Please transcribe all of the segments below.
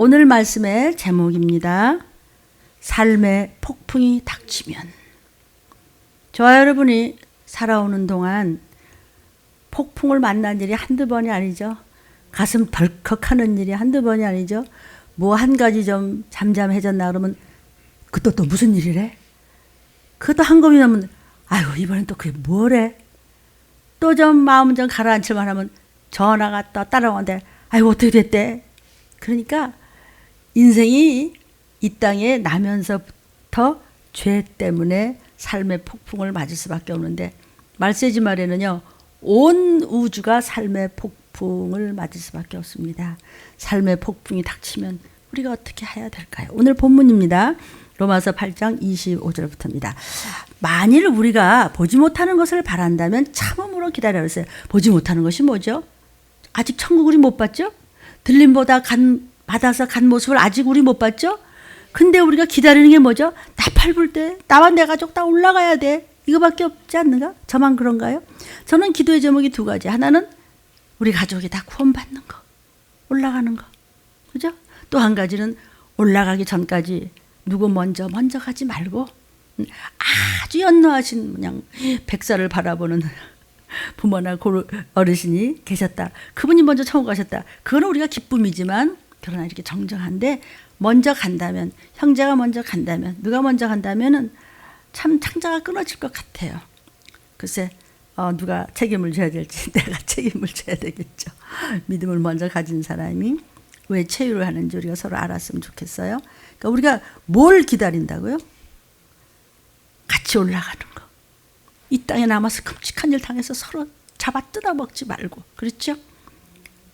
오늘 말씀의 제목입니다. 삶의 폭풍이 닥치면. 저와 여러분이 살아오는 동안 폭풍을 만난 일이 한두 번이 아니죠. 가슴 덜컥하는 일이 한두 번이 아니죠. 뭐 한 가지 좀 잠잠해졌나 그러면 그것도 또 무슨 일이래? 그것도 한 겁이 나면 아이고 이번엔 또 그게 뭐래? 또 좀 마음 좀 가라앉힐만 하면 전화가 또 따라오는데 아이고 어떻게 됐대? 그러니까 인생이 이 땅에 나면서부터 죄 때문에 삶의 폭풍을 맞을 수밖에 없는데 말세지 말에는요. 온 우주가 삶의 폭풍을 맞을 수밖에 없습니다. 삶의 폭풍이 닥치면 우리가 어떻게 해야 될까요? 오늘 본문입니다. 로마서 8장 25절부터입니다. 만일 우리가 보지 못하는 것을 바란다면 참음으로 기다려 그랬어요. 보지 못하는 것이 뭐죠? 아직 천국 우리 못 봤죠? 들림보다 받아서 간 모습을 아직 우리 못 봤죠? 근데 우리가 기다리는 게 뭐죠? 나팔 불 때 나와 내 가족 다 올라가야 돼. 이거밖에 없지 않는가? 저만 그런가요? 저는 기도의 제목이 두 가지. 하나는 우리 가족이 다 구원받는 거. 올라가는 거. 그죠? 또 한 가지는 올라가기 전까지 누구 먼저 가지 말고 아주 연로하신 그냥 백살을 바라보는 부모나 어르신이 계셨다. 그분이 먼저 천국 가셨다. 그거는 우리가 기쁨이지만 그러나 이렇게 정정한데 먼저 간다면 형제가 먼저 간다면 누가 먼저 간다면은 참 창자가 끊어질 것 같아요. 글쎄 누가 책임을 져야 될지 내가 책임을 져야 되겠죠. 믿음을 먼저 가진 사람이 왜 체유를 하는지 우리가 서로 알았으면 좋겠어요. 그러니까 우리가 뭘 기다린다고요? 같이 올라가는 거. 이 땅에 남아서 끔찍한 일 당해서 서로 잡아 뜯어 먹지 말고. 그렇죠?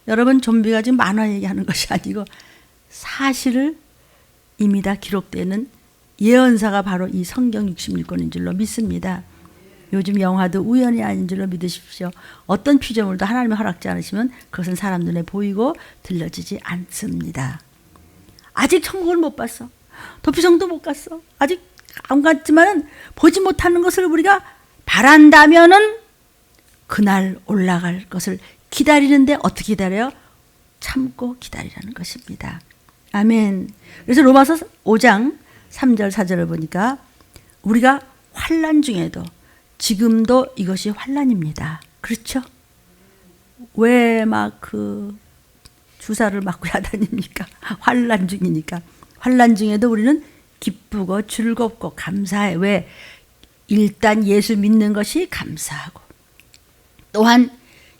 여러분 좀비가 지금 만화 얘기하는 것이 아니고 사실을 이미 다 기록되는 예언사가 바로 이 성경 66권인 줄로 믿습니다. 요즘 영화도 우연이 아닌 줄로 믿으십시오. 어떤 피조물도 하나님이 허락지 않으시면 그것은 사람 눈에 보이고 들려지지 않습니다. 아직 천국을 못 봤어. 도피성도 못 갔어. 아직 안 갔지만 보지 못하는 것을 우리가 바란다면은 그날 올라갈 것을 기다리는데 어떻게 기다려요? 참고 기다리라는 것입니다. 아멘. 그래서 로마서 5장 3절 4절을 보니까 우리가 환난 중에도 지금도 이것이 환난입니다. 그렇죠? 왜 막 그 주사를 맞고 야단입니까? 환난 중이니까. 환난 중에도 우리는 기쁘고 즐겁고 감사해. 왜? 일단 예수 믿는 것이 감사하고 또한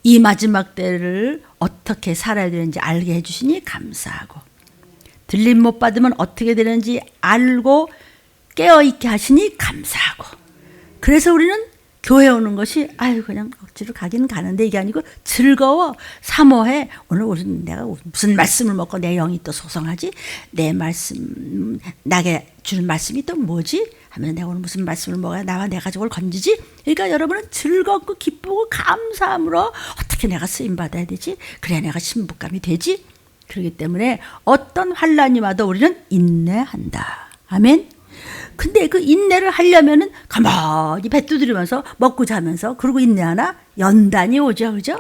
이 마지막 때를 어떻게 살아야 되는지 알게 해주시니 감사하고 들림 못 받으면 어떻게 되는지 알고 깨어있게 하시니 감사하고 그래서 우리는 교회 오는 것이 아유 그냥 억지로 가긴 가는데 이게 아니고 즐거워 사모해. 오늘 내가 무슨 말씀을 먹고 내 영이 또 소성하지? 내 말씀 나게 주는 말씀이 또 뭐지? 하면 내가 오늘 무슨 말씀을 먹어야 나와 내 가족을 건지지? 그러니까 여러분은 즐겁고 기쁘고 감사함으로 어떻게 내가 쓰임받아야 되지? 그래야 내가 신부감이 되지? 그렇기 때문에 어떤 환난이 와도 우리는 인내한다. 아멘. 근데 그 인내를 하려면은 가만히 배 두드리면서 먹고 자면서 그러고 인내하나? 연단이 오죠. 그죠?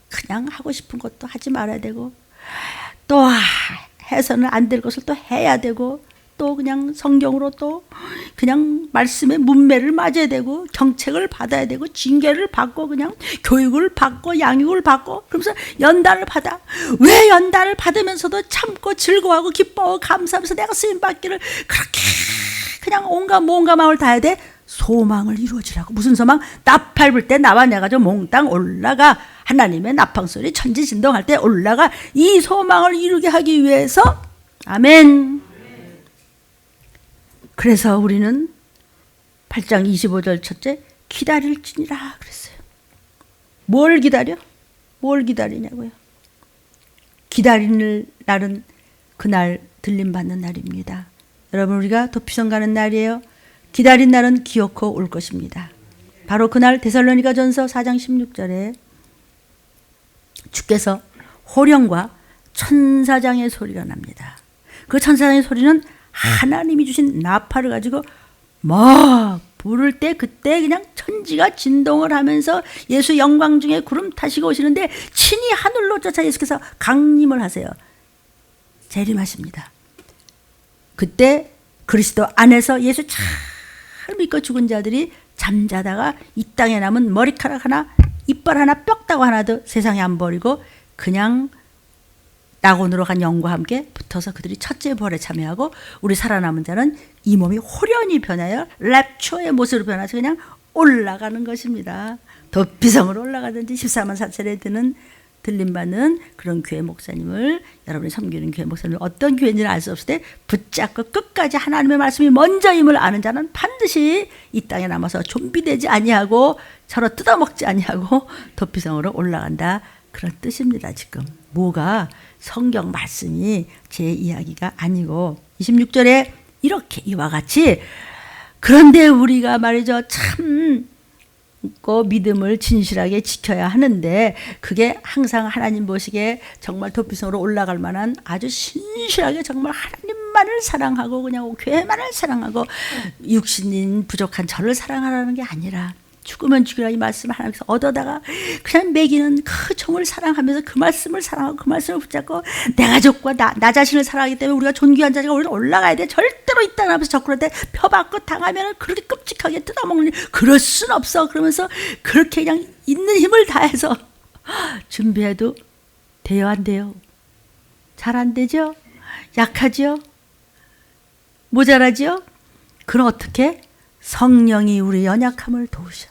그냥 하고 싶은 것도 하지 말아야 되고 또 해서는 안 될 것을 또 해야 되고 또 그냥 성경으로 또 그냥 말씀의 문매를 맞아야 되고 경책을 받아야 되고 징계를 받고 그냥 교육을 받고 양육을 받고 그러면서 연단을 받아. 왜 연단을 받으면서도 참고 즐거워하고 기뻐하고 감사하면서 내가 쓰임받기를 그렇게 그냥 온갖 마음을 다해야 돼? 소망을 이루어지라고. 무슨 소망? 나팔 불 때 나와 내가 저 몽땅 올라가. 하나님의 나팡소리 천지진동할 때 올라가. 이 소망을 이루게 하기 위해서 아멘. 그래서 우리는 8장 25절 첫째 기다릴지니라 그랬어요. 뭘 기다려? 뭘 기다리냐고요? 기다리는 날은 그날 들림받는 날입니다. 여러분 우리가 도피성 가는 날이에요. 기다린 날은 기어코 올 것입니다. 바로 그날 데살로니가전서 4장 16절에 주께서 호령과 천사장의 소리가 납니다. 그 천사장의 소리는 하나님이 주신 나팔을 가지고 막 부를 때 그때 그냥 천지가 진동을 하면서 예수 영광 중에 구름 타시고 오시는데 친히 하늘로 쫓아 예수께서 강림을 하세요. 재림하십니다. 그때 그리스도 안에서 예수 잘 믿고 죽은 자들이 잠자다가 이 땅에 남은 머리카락 하나, 이빨 하나, 뼈다구 하나도 세상에 안 버리고 그냥 낙원으로 간 영과 함께 붙어서 그들이 첫째 부활에 참여하고, 우리 살아남은 자는 이 몸이 호련히 변하여 랩처의 모습으로 변해서 그냥 올라가는 것입니다. 도피성으로 올라가든지 14만 4천에 드는 들림받는 그런 교회 목사님을, 여러분이 섬기는 교회 목사님을 어떤 교회인지는 알 수 없을 때 붙잡고 끝까지 하나님의 말씀이 먼저임을 아는 자는 반드시 이 땅에 남아서 좀비되지 아니하고 서로 뜯어먹지 아니하고 도피성으로 올라간다, 그런 뜻입니다. 지금 뭐가 성경 말씀이 제 이야기가 아니고 26절에 이렇게 이와 같이, 그런데 우리가 말이죠, 참 믿음을 진실하게 지켜야 하는데, 그게 항상 하나님 보시기에 정말 도피성으로 올라갈 만한 아주 신실하게 정말 하나님만을 사랑하고 그냥 교회만을 사랑하고 육신인 부족한 저를 사랑하라는 게 아니라, 죽으면 죽이라 이 말씀을 하나님께서 얻어다가 그냥 매기는 그 종을 사랑하면서 그 말씀을 사랑하고 그 말씀을 붙잡고 내 가족과 나 자신을 사랑하기 때문에 우리가 존귀한 자가 우리는 올라가야 돼. 절대로 이 땅에 앞에서 적그런데 펴받고 당하면 그렇게 끔찍하게 뜯어먹는, 그럴 순 없어. 그러면서 그렇게 그냥 있는 힘을 다해서 준비해도 돼요, 안 돼요? 잘 안 되죠? 약하죠? 모자라죠? 그럼 어떻게? 성령이 우리 연약함을 도우셔.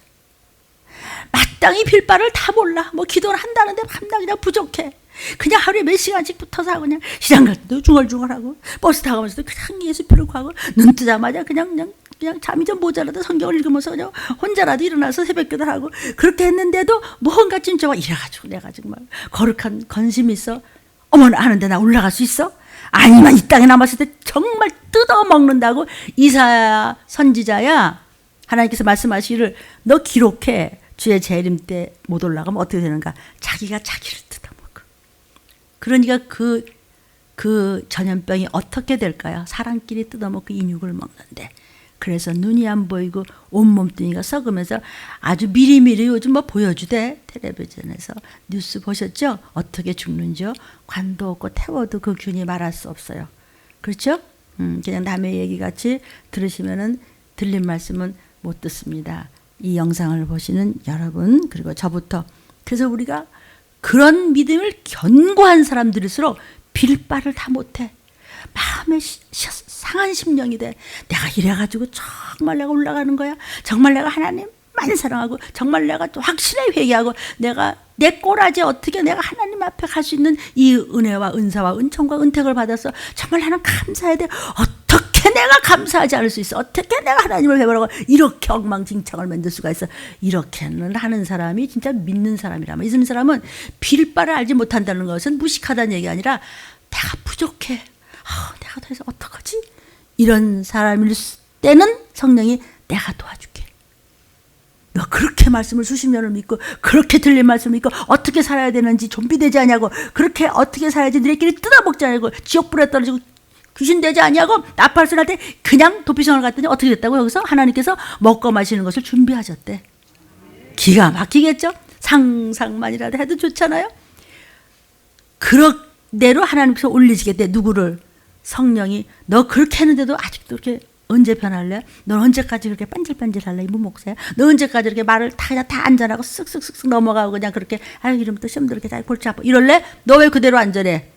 마땅히 빌 바를 다 몰라. 뭐 기도를 한다는데 밤낮 그냥 부족해. 그냥 하루에 몇 시간씩 붙어서 하고, 그냥 시장 갈 때도 중얼중얼하고 버스 타가면서도 그냥 예수표를 구하고 눈 뜨자마자 그냥 잠이 좀 모자라도 성경을 읽으면서 그냥 혼자라도 일어나서 새벽기도를 하고, 그렇게 했는데도 뭔가 진짜가 이래가지고 내가 정말 거룩한 건심이 있어. 어머나 하는데 나 올라갈 수 있어? 아니면 이 땅에 남았을 때 정말 뜯어먹는다고. 이사야 선지자야, 하나님께서 말씀하시기를 너 기록해. 주의 재림 때 못 올라가면 어떻게 되는가? 자기가 자기를 뜯어먹어. 그러니까 그 전염병이 어떻게 될까요? 사람끼리 뜯어먹고 인육을 먹는데. 그래서 눈이 안 보이고 온몸뚱이가 썩으면서 아주 미리미리 요즘 뭐 보여주대. 텔레비전에서 뉴스 보셨죠? 어떻게 죽는지요? 관도 없고 태워도 그 균이 말할 수 없어요. 그렇죠? 그냥 남의 얘기같이 들으시면은 들린 말씀은 못 듣습니다. 이 영상을 보시는 여러분, 그리고 저부터. 그래서 우리가 그런 믿음을 견고한 사람들일수록 빌 바를 다 못해. 마음에 상한 심령이 돼. 내가 이래가지고 정말 내가 올라가는 거야? 정말 내가 하나님만 사랑하고 정말 내가 또 확실히 회개하고 내가 내 꼬라지 어떻게 내가 하나님 앞에 갈 수 있는 이 은혜와 은사와 은총과 은택을 받아서 정말 나는 감사해야 돼. 어떻게 내가 감사하지 않을 수 있어? 어떻게 내가 하나님을 배우라고 이렇게 엉망진창을 만들 수가 있어? 이렇게는 하는 사람이 진짜 믿는 사람이라면, 이 사람은 빌 바를 알지 못한다는 것은 무식하다는 얘기 아니라 내가 부족해. 내가 더 해서 어떡하지? 이런 사람일 때는 성령이 내가 도와줄게. 너 그렇게 말씀을 수십 년을 믿고 그렇게 들린 말씀을 믿고 어떻게 살아야 되는지 좀비되지 아니하고 그렇게 어떻게 살아야지 너희끼리 뜯어먹지 아니하고 지옥불에 떨어지고 귀신 되지 아니하고 나팔소리 할 때 그냥 도피성을 갔더니 어떻게 됐다고? 여기서 하나님께서 먹고 마시는 것을 준비하셨대. 기가 막히겠죠? 상상만이라도 해도 좋잖아요. 그렇대로 하나님께서 올리시겠대. 누구를? 성령이. 너 그렇게 했는데도 아직도 이렇게 언제 변할래? 넌 언제까지 그렇게 반질반질할래? 이 무목사야. 너 언제까지 이렇게 말을 다 안전하고 쓱쓱쓱쓱 넘어가고 그냥 그렇게 아유 이러면 시험도 이렇게 잘 골치 아파 이럴래? 너 왜 그대로 안전해?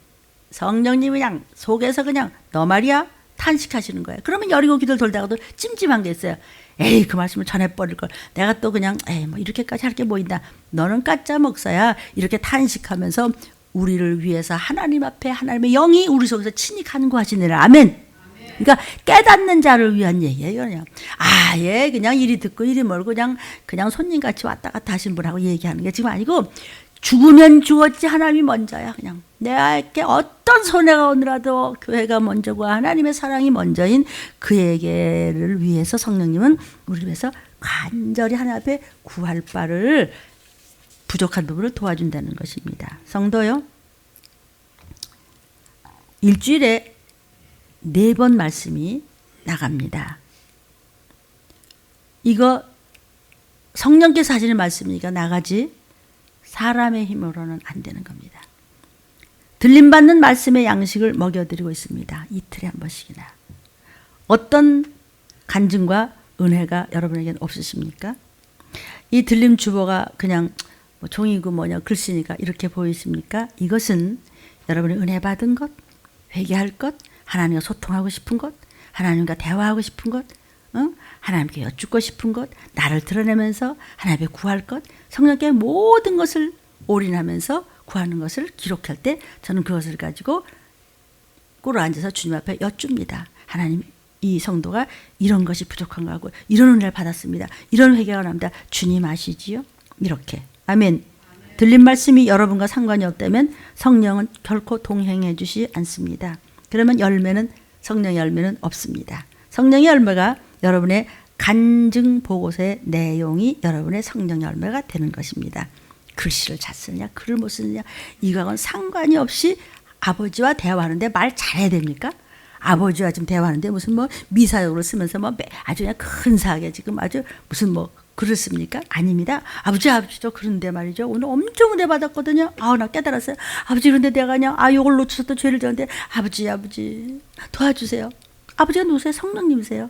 성령님이 그냥 속에서 그냥 너 말이야 탄식하시는 거예요. 그러면 여리고 기도를 돌다가도 찜찜한 게 있어요. 에이 그 말씀을 전해버릴 걸. 내가 또 그냥 에이 뭐 이렇게까지 할 게 뭐 있나. 너는 가짜 목사야. 이렇게 탄식하면서 우리를 위해서 하나님 앞에 하나님의 영이 우리 속에서 친히 간구하시느라. 아멘. 그러니까 깨닫는 자를 위한 얘기예요. 그냥 아예 그냥 이리 듣고 이리 멀고 그냥 손님같이 왔다 갔다 하신 분하고 얘기하는 게 지금 아니고, 죽으면 죽었지 하나님이 먼저야. 그냥 내게 어떤 손해가 오더라도 교회가 먼저고 하나님의 사랑이 먼저인 그에게를 위해서 성령님은 우리를 위해서 간절히 하나님 앞에 구할 바를 부족한 부분을 도와준다는 것입니다. 성도요, 일주일에 4번 말씀이 나갑니다. 이거 성령께서 하시는 말씀이니까 나가지 사람의 힘으로는 안 되는 겁니다. 들림받는 말씀의 양식을 먹여드리고 있습니다. 이틀에 한 번씩이나. 어떤 간증과 은혜가 여러분에게는 없으십니까? 이 들림 주보가 그냥 뭐 종이고 뭐냐 글씨니까 이렇게 보이십니까? 이것은 여러분이 은혜 받은 것, 회개할 것, 하나님과 소통하고 싶은 것, 하나님과 대화하고 싶은 것, 하나님께 여쭙고 싶은 것, 나를 드러내면서 하나님께 구할 것, 성령께 모든 것을 올인하면서 구하는 것을 기록할 때 저는 그것을 가지고 꿇어 앉아서 주님 앞에 여쭙니다. 하나님, 이 성도가 이런 것이 부족한 거 하고 이런 은혜를 받았습니다. 이런 회개가 납니다. 주님 아시지요? 이렇게. 아멘. 들린 말씀이 여러분과 상관이 없다면 성령은 결코 동행해 주시지 않습니다. 그러면 성령의 열매는 없습니다. 성령의 열매가 여러분의 간증 보고서의 내용이 여러분의 성령 열매가 되는 것입니다. 글씨를 잘 쓰느냐 글을 못 쓰느냐 이거하고는 상관이 없이 아버지와 대화하는데 말 잘해야 됩니까? 아버지와 지금 대화하는데 무슨 뭐 미사역으로 쓰면서 뭐 아주 그냥 근사하게 지금 아주 무슨 뭐 글을 씁니까? 아닙니다. 아버지도 그런데 말이죠. 오늘 엄청 은혜 받았거든요. 나 깨달았어요. 아버지 그런데 내가 그냥 이걸 놓쳤다 죄를 졌는데 아버지 도와주세요. 아버지가 누구세요? 성령님이세요.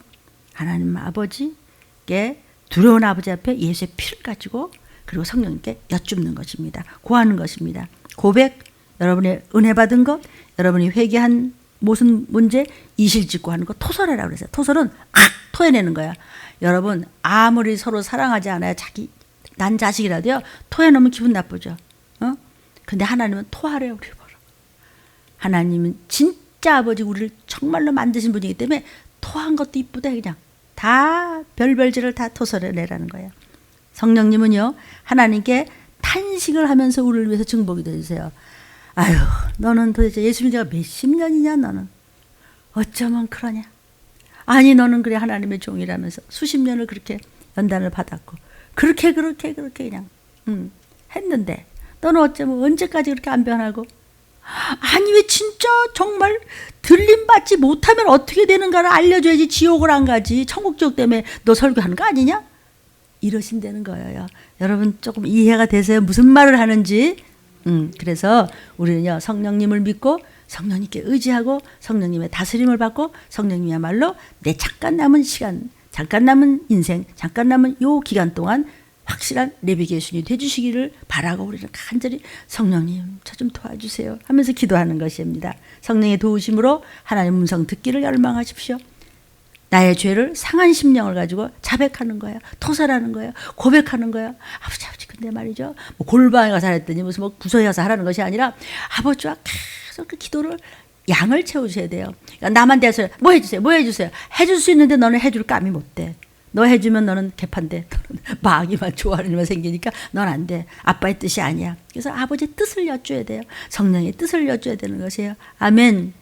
하나님 아버지께 두려운 아버지 앞에 예수의 피를 가지고 그리고 성령님께 여쭙는 것입니다. 구하는 것입니다. 고백, 여러분의 은혜 받은 것, 여러분이 회개한 무슨 문제, 이실직고 하는 거 토설해라고 그랬어요. 토설은 토해내는 거야. 여러분 아무리 서로 사랑하지 않아야 난 자식이라도요 토해놓으면 기분 나쁘죠. 근데 하나님은 토하래요. 우리 보러. 하나님은 진짜 아버지 우리를 정말로 만드신 분이기 때문에 토한 것도 이쁘다 그냥. 다 별별질을 다 토설해내라는 거예요. 성령님은요 하나님께 탄식을 하면서 우리를 위해서 증복이 되어주세요. 아유 너는 도대체 예수 믿은 지가 몇십 년이냐 너는 어쩌면 그러냐. 아니 너는 그래 하나님의 종이라면서 수십 년을 그렇게 연단을 받았고 그렇게 그냥 했는데 너는 어쩌면 언제까지 그렇게 안 변하고 아니 왜 진짜 정말 들림받지 못하면 어떻게 되는가를 알려줘야지 지옥을 안 가지 천국 지옥 때문에 너 설교하는 거 아니냐 이러신다는 거예요. 여러분 조금 이해가 되세요? 무슨 말을 하는지. 그래서 우리는요 성령님을 믿고 성령님께 의지하고 성령님의 다스림을 받고 성령님이야말로 내 잠깐 남은 시간, 잠깐 남은 인생, 잠깐 남은 요 기간 동안 확실한 내비게이션이 되주시기를 바라고 우리는 간절히 성령님 저 좀 도와주세요 하면서 기도하는 것입니다. 성령의 도우심으로 하나님의 음성 듣기를 열망하십시오. 나의 죄를 상한 심령을 가지고 자백하는 거예요. 토설하는 거예요. 고백하는 거예요. 아버지 근데 말이죠. 뭐 골방에 가서 하랬더니 무슨 뭐 부서에 가서 하라는 것이 아니라 아버지와 계속 그 기도를 양을 채우셔야 돼요. 그러니까 나만 대해서 뭐 해주세요. 해줄 수 있는데 너는 해줄 감이 못 돼. 너 해주면 너는 개판돼. 마귀만 좋아하는 일만 생기니까 넌 안 돼. 아빠의 뜻이 아니야. 그래서 아버지의 뜻을 여쭤야 돼요. 성령의 뜻을 여쭤야 되는 것이에요. 아멘.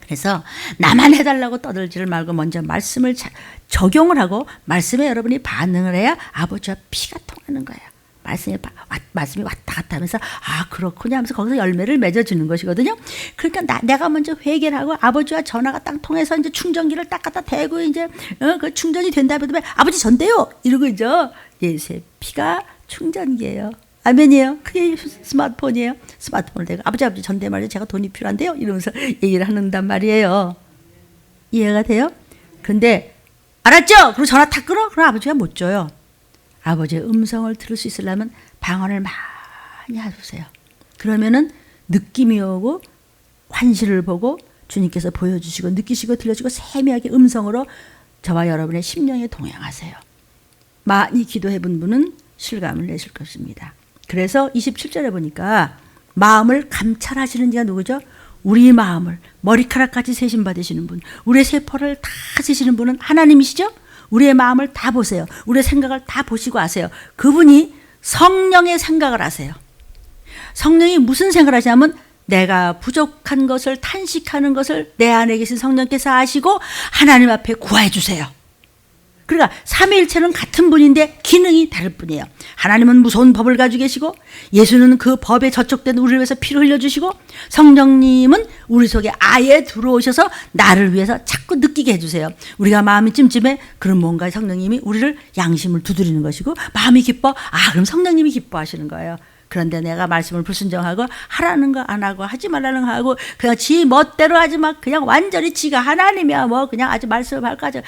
그래서 나만 해달라고 떠들지를 말고 먼저 말씀을 적용을 하고 말씀에 여러분이 반응을 해야 아버지와 피가 통하는 거예요. 말씀이 왔다 갔다 하면서 그렇군요 하면서 거기서 열매를 맺어주는 것이거든요. 그러니까 내가 먼저 회개를 하고 아버지와 전화가 딱 통해서 이제 충전기를 딱 갖다 대고 이제 그 충전이 된다 하면 아버지 전대요 이러고 이제 예수의 피가 충전기예요. 아멘이에요. 그게 스마트폰이에요. 스마트폰을 대고 아버지 전대 말이에요. 제가 돈이 필요한데요 이러면서 얘기를 하는단 말이에요. 이해가 돼요? 근데 알았죠? 그리고 전화 탁 끊어? 그럼 아버지가 못 줘요. 아버지의 음성을 들을 수 있으려면 방언을 많이 해주세요. 그러면은 느낌이 오고 환시를 보고 주님께서 보여주시고 느끼시고 들려주고 세미하게 음성으로 저와 여러분의 심령에 동행하세요. 많이 기도해 본 분은 실감을 내실 것입니다. 그래서 27절에 보니까 마음을 감찰하시는 이가 누구죠? 우리 마음을 머리카락까지 세심 받으시는 분, 우리의 세포를 다 세시는 분은 하나님이시죠? 우리의 마음을 다 보세요. 우리의 생각을 다 보시고 아세요. 그분이 성령의 생각을 하세요. 성령이 무슨 생각을 하시냐면 내가 부족한 것을 탄식하는 것을 내 안에 계신 성령께서 아시고 하나님 앞에 구해 주세요. 그러니까 삼위일체는 같은 분인데 기능이 다를 뿐이에요. 하나님은 무서운 법을 가지고 계시고 예수는 그 법에 저촉된 우리를 위해서 피를 흘려주시고 성령님은 우리 속에 아예 들어오셔서 나를 위해서 자꾸 느끼게 해주세요. 우리가 마음이 찜찜해 그럼 뭔가 성령님이 우리를 양심을 두드리는 것이고 마음이 기뻐 그럼 성령님이 기뻐하시는 거예요. 그런데 내가 말씀을 불순종하고 하라는 거 안 하고 하지 말라는 거 하고 그냥 지 멋대로 하지 마. 그냥 완전히 지가 하나님이야. 뭐 그냥 아주 말씀을 할까지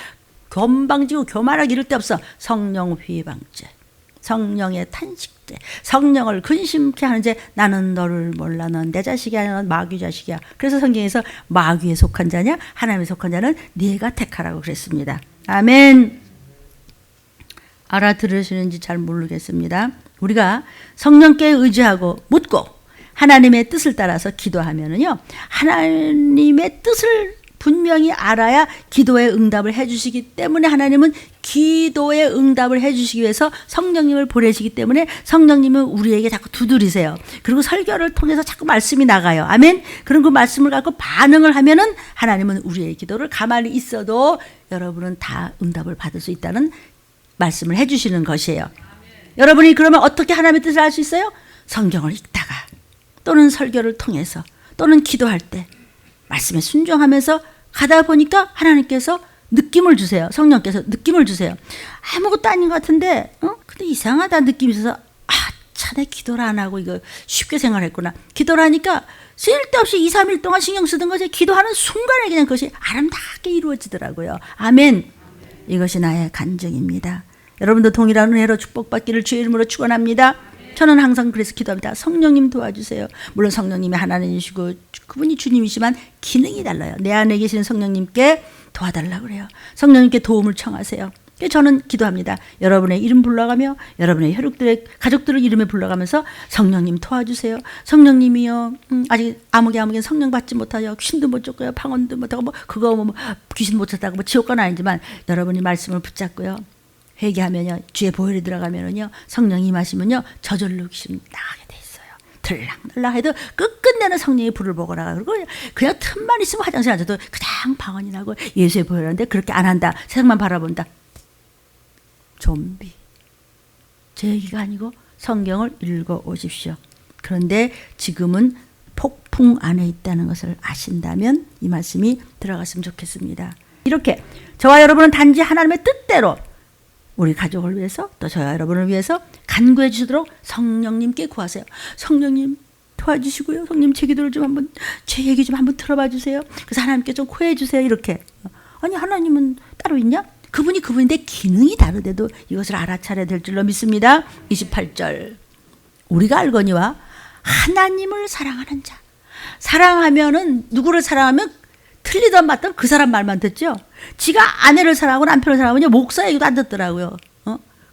건방지고 교만하기 이럴 데 없어. 성령 회방죄, 성령의 탄식죄, 성령을 근심케 하는 죄. 나는 너를 몰라. 넌 내 자식이 아니야. 넌 마귀 자식이야. 그래서 성경에서 마귀에 속한 자냐 하나님에 속한 자는 네가 택하라고 그랬습니다. 아멘. 알아들으시는지 잘 모르겠습니다. 우리가 성령께 의지하고 묻고 하나님의 뜻을 따라서 기도하면은요, 하나님의 뜻을 분명히 알아야 기도의 응답을 해주시기 때문에 하나님은 기도의 응답을 해주시기 위해서 성령님을 보내시기 때문에 성령님은 우리에게 자꾸 두드리세요. 그리고 설교를 통해서 자꾸 말씀이 나가요. 아멘. 그런 그 말씀을 갖고 반응을 하면은 하나님은 우리의 기도를 가만히 있어도 여러분은 다 응답을 받을 수 있다는 말씀을 해주시는 것이에요. 여러분이 그러면 어떻게 하나님의 뜻을 알 수 있어요? 성경을 읽다가 또는 설교를 통해서 또는 기도할 때 말씀에 순종하면서 가다 보니까 하나님께서 느낌을 주세요. 성령께서 느낌을 주세요. 아무것도 아닌 것 같은데 근데 이상하다 느낌이 있어서 내 기도를 안 하고 이거 쉽게 생각했구나. 기도를 하니까 쓸데없이 2, 3일 동안 신경 쓰던 것이 기도하는 순간에 그냥 그것이 아름답게 이루어지더라고요. 아멘. 이것이 나의 간증입니다. 여러분도 동일한 은혜로 축복받기를 주의 이름으로 축원합니다. 저는 항상 그래서 기도합니다. 성령님 도와주세요. 물론 성령님이 하나님이시고 그분이 주님이시지만 기능이 달라요. 내 안에 계시는 성령님께 도와달라고 그래요. 성령님께 도움을 청하세요. 저는 기도합니다. 여러분의 이름 불러가며 여러분의 혈육들의 가족들을 이름에 불러가면서 성령님 도와주세요. 성령님이요. 아직 아무개 성령 받지 못하여 귀신도 못 쫓고요. 방언도 못하고 뭐 그거 뭐 귀신 못 쫓다고 뭐 지옥 가는 아니지만 여러분이 말씀을 붙잡고요. 회개하면요, 주의 보혈이 들어가면은요, 성령이 임하시면요, 저절로 귀신 나가게 돼 있어요. 들락날락 해도 끝끝내는 성령의 불을 보거라. 그리고 그냥 틈만 있으면 화장실 앉아도 그냥 방언이 나고 예수의 보혈하는데 그렇게 안 한다. 세상만 바라본다. 좀비. 제 얘기가 아니고 성경을 읽어 오십시오. 그런데 지금은 폭풍 안에 있다는 것을 아신다면 이 말씀이 들어갔으면 좋겠습니다. 이렇게 저와 여러분은 단지 하나님의 뜻대로 우리 가족을 위해서 또 저와 여러분을 위해서 간구해 주시도록 성령님께 구하세요. 성령님 도와주시고요. 성령님 제 기도를 좀 한번 제 얘기 좀 한번 들어봐 주세요. 그래서 하나님께 좀 구해 주세요. 이렇게. 아니 하나님은 따로 있냐? 그분이 그분인데 기능이 다르대도 이것을 알아차려야 될 줄로 믿습니다. 28절. 우리가 알거니와 하나님을 사랑하는 자. 사랑하면은 누구를 사랑하면 틀리던 맞던 그 사람 말만 듣죠. 지가 아내를 사랑하고 남편을 사랑하면 목사 얘기도 안 듣더라고요.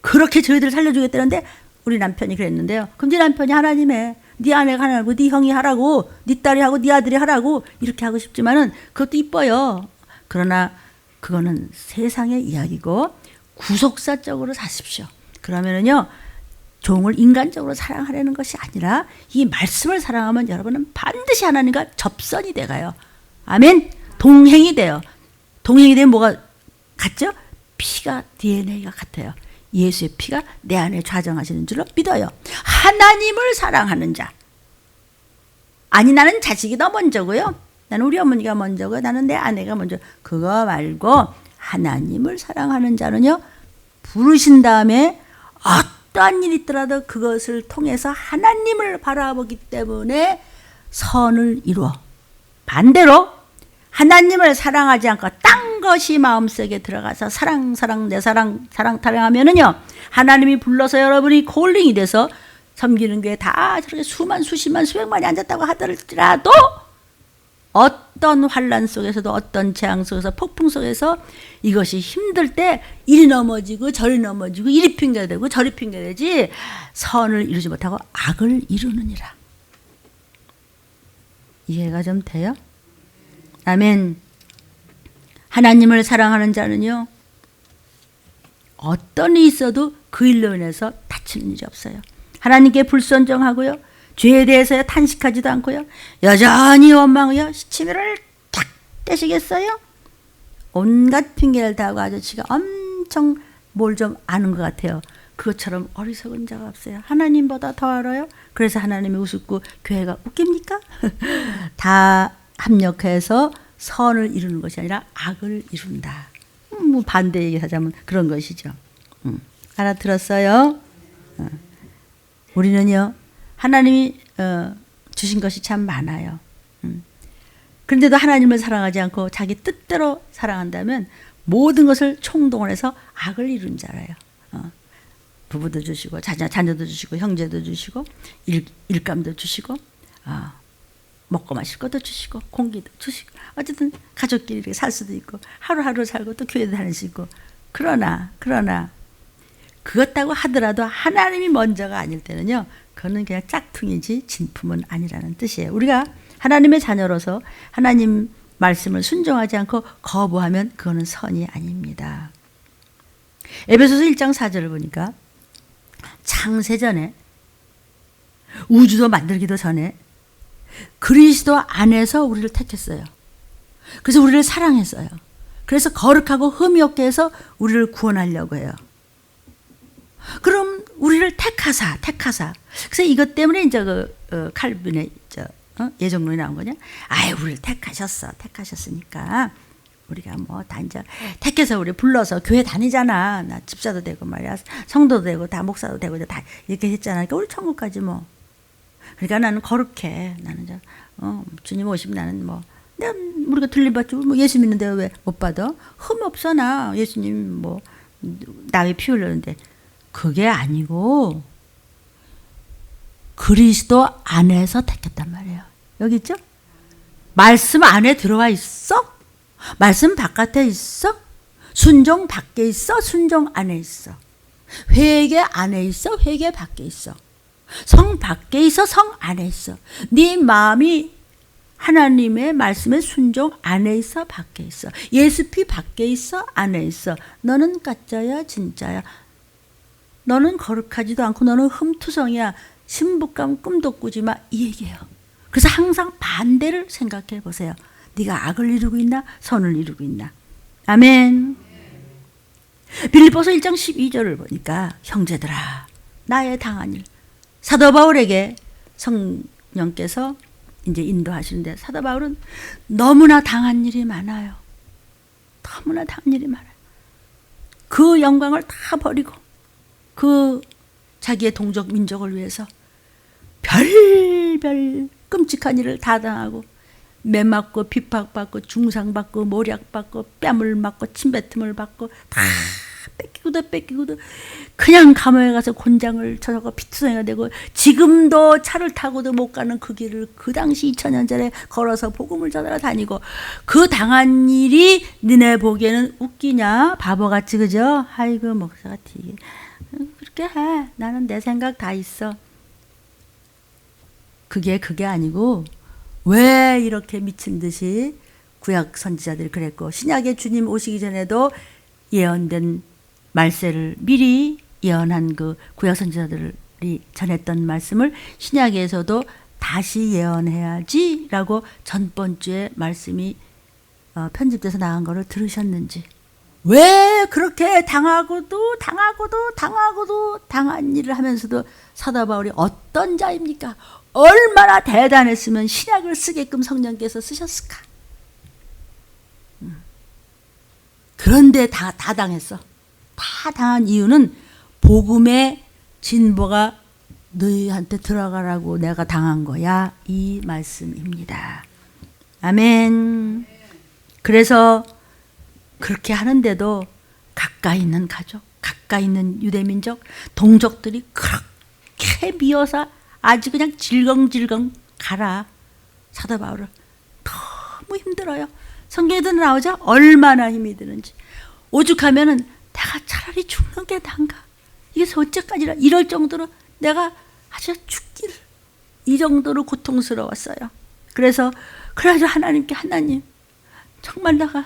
그렇게 저희들을 살려주겠다는데 우리 남편이 그랬는데요. 그럼 네 남편이 하나님의 네 아내가 하나고 네 형이 하라고 네 딸이 하고 네 아들이 하라고 이렇게 하고 싶지만은 그것도 이뻐요. 그러나 그거는 세상의 이야기고 구속사적으로 사십시오. 그러면은요 종을 인간적으로 사랑하려는 것이 아니라 이 말씀을 사랑하면 여러분은 반드시 하나님과 접선이 돼가요. 아멘. 동행이 돼요. 동행이 되면 뭐가 같죠? 피가 DNA가 같아요. 예수의 피가 내 안에 좌정하시는 줄로 믿어요. 하나님을 사랑하는 자. 아니 나는 자식이 더 먼저고요. 나는 우리 어머니가 먼저고요. 나는 내 아내가 먼저. 그거 말고 하나님을 사랑하는 자는요. 부르신 다음에 어떠한 일이 있더라도 그것을 통해서 하나님을 바라보기 때문에 선을 이루어. 반대로 하나님을 사랑하지 않고 딴 것이 마음속에 들어가서 사랑 내 사랑 타령하면은요 하나님이 불러서 여러분이 콜링이 돼서 섬기는 교회 다 저렇게 수만 수십만 수백만이 앉았다고 하더라도 어떤 환란 속에서도 어떤 재앙 속에서 폭풍 속에서 이것이 힘들 때 이리 넘어지고 저리 넘어지고 이리 핑계대고 저리 핑계대지 선을 이루지 못하고 악을 이루느니라. 이해가 좀 돼요? 아멘. 하나님을 사랑하는 자는요 어떤 일이 있어도 그 일로 인해서 다치는 일이 없어요. 하나님께 불순종하고요 죄에 대해서 탄식하지도 않고요 여전히 원망하여 시치미를 탁 떼시겠어요? 온갖 핑계를 대고 아저씨가 엄청 뭘 좀 아는 것 같아요. 그것처럼 어리석은 자가 없어요. 하나님보다 더 알아요. 그래서 하나님이 우습고 교회가 웃깁니까? 다 합력해서 선을 이루는 것이 아니라 악을 이룬다. 뭐 반대 얘기하자면 그런 것이죠. 알아들었어요? 우리는요 하나님이 주신 것이 참 많아요. 그런데도 하나님을 사랑하지 않고 자기 뜻대로 사랑한다면 모든 것을 총동원해서 악을 이룬 자라요. 부부도 주시고 자녀도 주시고 형제도 주시고 일감도 주시고 먹고 마실 것도 주시고 공기도 주시고 어쨌든 가족끼리 이렇게 살 수도 있고 하루하루 살고 또 교회도 다닐 수 있고 그러나 그렇다고 하더라도 하나님이 먼저가 아닐 때는요, 그거는 그냥 짝퉁이지 진품은 아니라는 뜻이에요. 우리가 하나님의 자녀로서 하나님 말씀을 순종하지 않고 거부하면 그거는 선이 아닙니다. 에베소서 1장 4절을 보니까 창세전에 우주도 만들기도 전에 그리스도 안에서 우리를 택했어요. 그래서 우리를 사랑했어요. 그래서 거룩하고 흠이 없게 해서 우리를 구원하려고 해요. 그럼 우리를 택하사. 그래서 이것 때문에 이제 칼빈의 예정론이 나온 거냐? 우리를 택하셨으니까 우리가 뭐 다 이제 택해서 우리 불러서 교회 다니잖아. 나 집사도 되고 말이야, 성도도 되고 다 목사도 되고 다 이렇게 했잖아. 그러니까 우리 천국까지 뭐. 그러니까 나는 거룩해. 나는 주님 오시면 나는 뭐 내가 우리가 들림받지 뭐 예수 믿는데 왜 못 받아? 흠 없어 나. 예수님 뭐 나의 피 흘렸는데. 그게 아니고 그리스도 안에서 택했단 말이에요. 여기 있죠? 말씀 안에 들어와 있어? 말씀 바깥에 있어? 순종 밖에 있어? 순종 안에 있어? 회개 안에 있어? 회개 밖에 있어? 성 밖에 있어? 성 안에 있어? 네 마음이 하나님의 말씀에 순종 안에 있어? 밖에 있어? 예수 피 밖에 있어? 안에 있어? 너는 가짜야 진짜야? 너는 거룩하지도 않고 너는 흠투성이야. 신부감 꿈도 꾸지 마. 이 얘기예요. 그래서 항상 반대를 생각해 보세요. 네가 악을 이루고 있나? 선을 이루고 있나? 아멘. 빌립보서 1장 12절을 보니까 형제들아 나의 당한 일. 사도 바울에게 성령께서 이제 인도하시는데 사도 바울은 너무나 당한 일이 많아요. 너무나 당한 일이 많아요. 그 영광을 다 버리고 그 자기의 동족 민족을 위해서 별별 끔찍한 일을 다 당하고 매 맞고 핍박받고 중상받고 모략받고 뺨을 맞고 침뱉음을 받고 다 뺏기고도 그냥 감옥에 가서 곤장을 쳐서 피투성이가 되고 지금도 차를 타고도 못 가는 그 길을 그 당시 2000년 전에 걸어서 복음을 전하러 다니고 그 당한 일이 너네 보기에는 웃기냐? 바보같이 그죠? 아이고 목사가 되게 그렇게 해. 나는 내 생각 다 있어. 그게 아니고 왜 이렇게 미친 듯이 구약 선지자들이 그랬고 신약의 주님 오시기 전에도 예언된 말세를 미리 예언한 그 구약 선지자들이 전했던 말씀을 신약에서도 다시 예언해야지 라고 전번 주에 말씀이 편집돼서 나간 거를 들으셨는지, 왜 그렇게 당하고도 당한 일을 하면서도 사도 바울이 어떤 자입니까? 얼마나 대단했으면 신약을 쓰게끔 성령께서 쓰셨을까? 그런데 다 당했어. 다 당한 이유는 복음의 진보가 너희한테 들어가라고 내가 당한 거야. 이 말씀입니다. 아멘. 그래서 그렇게 하는데도 가까이 있는 가족, 가까이 있는 유대민족, 동족들이 그렇게 미워서 아주 그냥 질겅질겅 가라. 사도 바울을 너무 힘들어요. 성경에도 나오죠? 얼마나 힘이 드는지. 오죽하면은 내가 차라리 죽는 게 나은가. 이게 어째까지라 이럴 정도로 내가 아주 죽기를 이 정도로 고통스러웠어요. 그래서 하나님께 하나님 정말 내가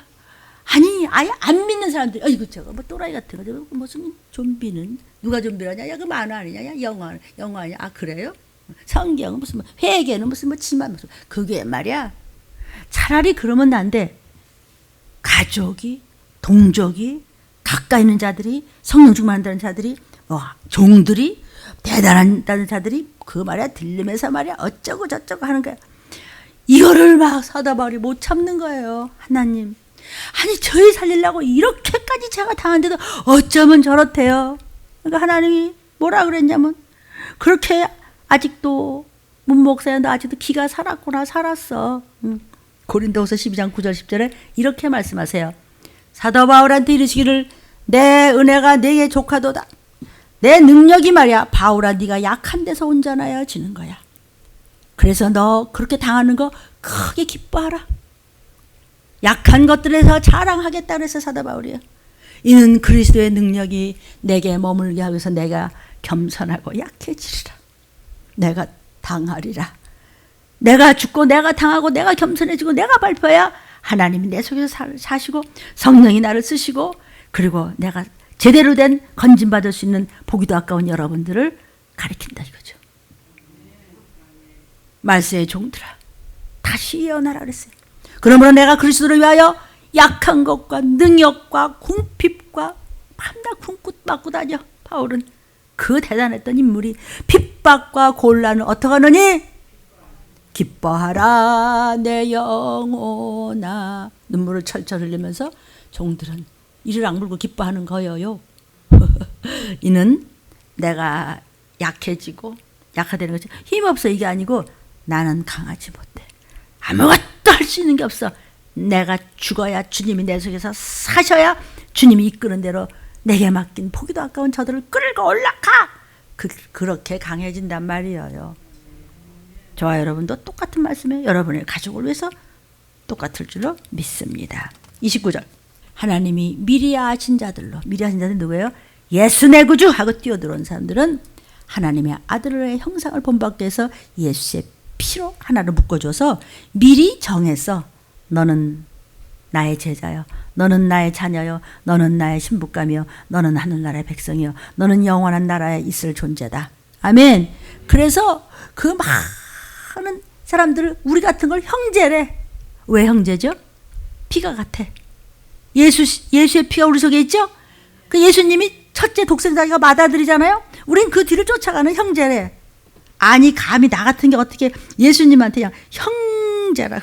아예 안 믿는 사람들이 이거 저거 뭐 또라이 같은 거 무슨 좀비는 누가 좀비라냐? 야 그 만화 아니냐? 야 영화 아니야? 아 그래요? 성경 무슨 뭐 회개는 무슨 뭐 치만 무슨 그게 말이야. 차라리 그러면 난데 가족이 동족이 가까이 있는 자들이 성령 충만한다는 자들이 종들이 대단하다는 자들이 그 말이야 들리면서 말이야 어쩌고 저쩌고 하는 거야. 이거를 막 사도 바울이 못 참는 거예요. 하나님, 아니 저희 살리려고 이렇게까지 제가 당한데도 어쩌면 저렇대요. 그러니까 하나님이 뭐라 그랬냐면 그렇게 아직도 문목사야 너 아직도 기가 살았구나. 살았어. 고린도후서 12장 9절 10절에 이렇게 말씀하세요. 사도 바울한테 이르시기를 내 은혜가 네게 족하도다. 내 능력이 말이야. 바울아 네가 약한 데서 온전하여 지는 거야. 그래서 너 그렇게 당하는 거 크게 기뻐하라. 약한 것들에서 자랑하겠다 그래서 사도 바울이야. 이는 그리스도의 능력이 내게 머물게 하기 위해서 내가 겸손하고 약해지리라. 내가 당하리라. 내가 죽고 내가 당하고 내가 겸손해지고 내가 발표해야 하나님이 내 속에서 사시고 성령이 나를 쓰시고 그리고 내가 제대로 된 건진받을 수 있는 보기도 아까운 여러분들을 가리킨다 이거죠. 말세의 종들아 다시 예언하라 그랬어요. 그러므로 내가 그리스도를 위하여 약한 것과 능력과 궁핍과 밤낮 궁긋 맞고 다녀. 바울은 그 대단했던 인물이 핍박과 곤란을 어떻게 하느니 기뻐하라 내 영혼아. 눈물을 철철 흘리면서 종들은 이를 악물고 기뻐하는 거예요. 이는 내가 약해지고 약화되는 거지. 힘없어 이게 아니고 나는 강하지 못해. 아무것도 할 수 있는 게 없어. 내가 죽어야 주님이 내 속에서 사셔야 주님이 이끄는 대로 내게 맡긴 보기도 아까운 저들을 끌고 올라가. 그렇게 강해진단 말이에요. 저와 여러분도 똑같은 말씀이에요. 여러분의 가족을 위해서 똑같을 줄로 믿습니다. 29절 하나님이 미리 아신 자들로. 미리 아신 자들은 누구예요? 예수 내 구주 하고 뛰어들어온 사람들은 하나님의 아들의 형상을 본받기 위해서 예수의 피로 하나를 묶어줘서 미리 정해서 너는 나의 제자요. 너는 나의 자녀요. 너는 나의 신부감이요. 너는 하늘나라의 백성이요. 너는 영원한 나라에 있을 존재다. 아멘. 그래서 그 많은 사람들을 우리 같은 걸 형제래. 왜 형제죠? 피가 같아. 예수의 피가 우리 속에 있죠? 그 예수님이 첫째 독생자가 맏아들이잖아요. 우린 그 뒤를 쫓아가는 형제래. 아니 감히 나 같은 게 어떻게 예수님한테 그냥 형제라.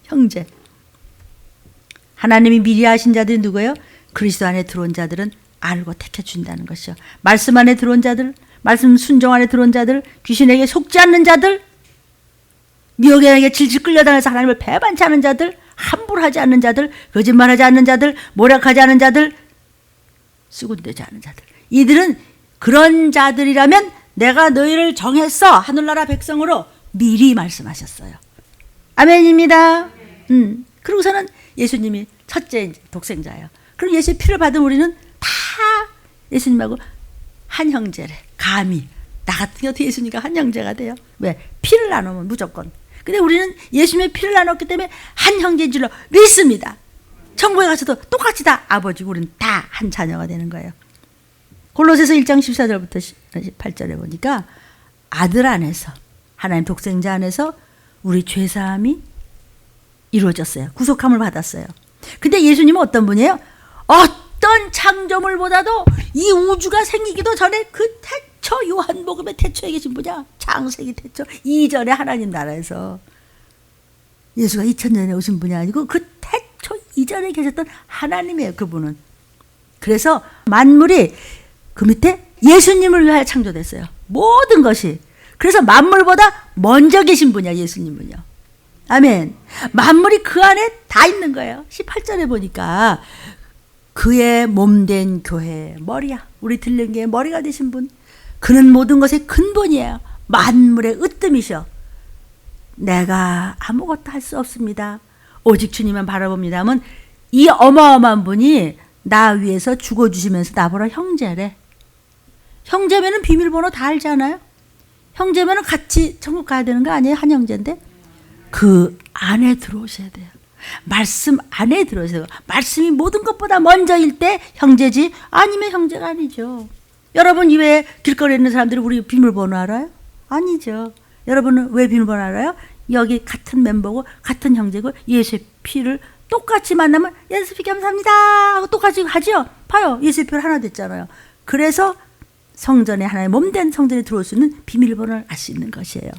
형제. 하나님이 미리 아신 자들이 누구예요? 그리스도 안에 들어온 자들은 알고 택해준다는 것이요. 말씀 안에 들어온 자들, 말씀 순종 안에 들어온 자들, 귀신에게 속지 않는 자들, 미혹에게 질질 끌려다녀서 하나님을 배반치 않은 자들, 함부로 하지 않는 자들, 거짓말하지 않는 자들, 모략하지 않은 자들, 수군되지 않은 자들. 이들은 그런 자들이라면 내가 너희를 정했어. 하늘나라 백성으로 미리 말씀하셨어요. 아멘입니다. 그러고서는 예수님이 첫째 독생자예요. 그럼 예수의 피를 받은 우리는 다 예수님하고 한 형제래. 감히 나 같은 게 어떻게 예수님과 한 형제가 돼요? 왜? 피를 나누면 무조건. 근데 우리는 예수님의 피를 나눴기 때문에 한 형제인 줄로 믿습니다. 천국에 가서도 똑같이 다 아버지고 우리는 다 한 자녀가 되는 거예요. 골로새서 1장 14절부터 18절에 보니까 아들 안에서 하나님 독생자 안에서 우리 죄사함이 이루어졌어요. 구속함을 받았어요. 근데 예수님은 어떤 분이에요? 어떤 창조물보다도 이 우주가 생기기도 전에 그 태초 요한복음의 태초에 계신 분이야. 창세기 태초 이전에 하나님 나라에서 예수가 2000년에 오신 분이 아니고 그 태초 이전에 계셨던 하나님이에요. 그분은. 그래서 만물이 그 밑에 예수님을 위하여 창조됐어요. 모든 것이. 그래서 만물보다 먼저 계신 분이야. 예수님은요. 아멘. 만물이 그 안에 다 있는 거예요. 18절에 보니까 그의 몸된 교회의 머리야. 우리 들린 게 머리가 되신 분. 그는 모든 것의 근본이에요. 만물의 으뜸이셔. 내가 아무것도 할 수 없습니다. 오직 주님만 바라봅니다 하면 이 어마어마한 분이 나 위해서 죽어주시면서 나보라 형제래. 형제면은 비밀번호 다 알잖아요. 형제면은 같이 천국 가야 되는 거 아니에요? 한 형제인데. 그 안에 들어오셔야 돼요. 말씀 안에 들어오셔야 돼요. 말씀이 모든 것보다 먼저일 때 형제지 아니면 형제가 아니죠. 여러분 이외에 길거리에 있는 사람들이 우리 비밀번호 알아요? 아니죠. 여러분은 왜 비밀번호 알아요? 여기 같은 멤버고 같은 형제고 예수의 피를 똑같이 만나면 예수 피 감사합니다 하고 똑같이 하죠. 봐요. 예수의 피를 하나 됐잖아요. 그래서 성전에 하나의 몸된 성전에 들어올 수 있는 비밀번호를 알 수 있는 것이에요.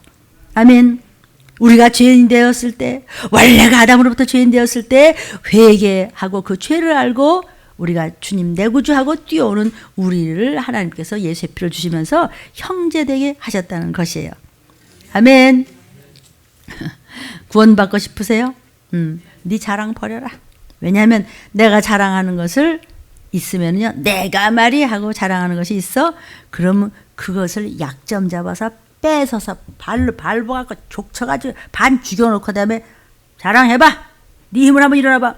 아멘. 우리가 죄인 되었을 때 원래가 아담으로부터 죄인 되었을 때 회개하고 그 죄를 알고 우리가 주님 내 구주하고 뛰어오는 우리를 하나님께서 예수의 피를 주시면서 형제되게 하셨다는 것이에요. 아멘. 구원받고 싶으세요? 네 자랑 버려라. 왜냐하면 내가 자랑하는 것을 있으면요, 내가 말이 하고 자랑하는 것이 있어. 그러면 그것을 약점 잡아서 뺏어서 발로 밟아갖고 족쳐가지고 반 죽여놓고 그다음에 자랑해봐. 네 힘을 한번 일어나봐.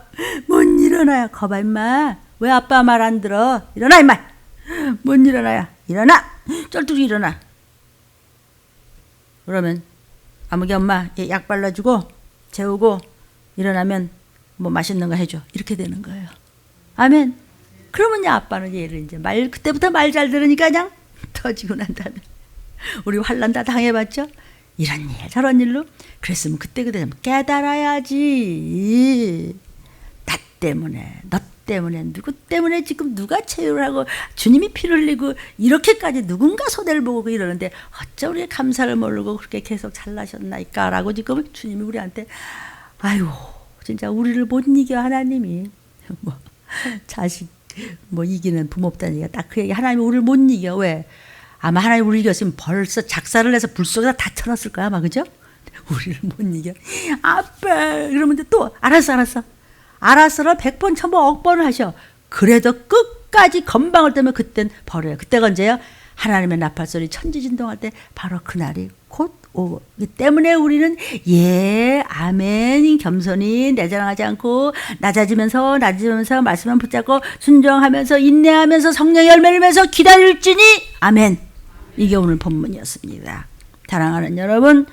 못 일어나요. 거봐 임마. 왜 아빠 말 안 들어? 일어나 임마. 못 일어나요. 일어나. 쩔뚝이 일어나. 그러면 아무개 엄마 약 발라주고 재우고 일어나면 뭐 맛있는 거 해줘. 이렇게 되는 거예요. 아멘. 그러면 아빠는 얘를 이제 그때부터 말 잘 들으니까 그냥 터지고 난 다음에 우리 환난 다 당해봤죠? 이런 일 저런 일로. 그랬으면 그때 깨달아야지. 나 때문에 너 때문에 누구 때문에 지금 누가 체유를 하고 주님이 피를 흘리고 이렇게까지 누군가 손해를 보고 이러는데 어쩜 우리가 감사를 모르고 그렇게 계속 잘나셨나이까 라고 지금 주님이 우리한테 아유 진짜 우리를 못 이겨 하나님이. 뭐 자식 뭐 이기는 부모 없다니까 딱 그 얘기. 하나님이 우리를 못 이겨. 왜? 아마 하나님 우리를 이겼으면 벌써 작사를 해서 불 속에다 다 쳐놨을 거야 아마. 그죠? 우리를 못 이겨. 아빠 이러면 또 알았어를 100번 1000번 억번을 하셔. 그래도 끝까지 건방을 뜨면 그땐 버려요. 그때가 언제요? 하나님의 나팔소리 천지진동할 때 바로 그날이 곧 오고. 때문에 우리는 아멘 겸손히 내자랑하지 않고 낮아지면서 말씀만 붙잡고 순종하면서 인내하면서 성령의 열매를 맺어서 기다릴지니 아멘. 이게 오늘 본문이었습니다. 사랑하는 여러분,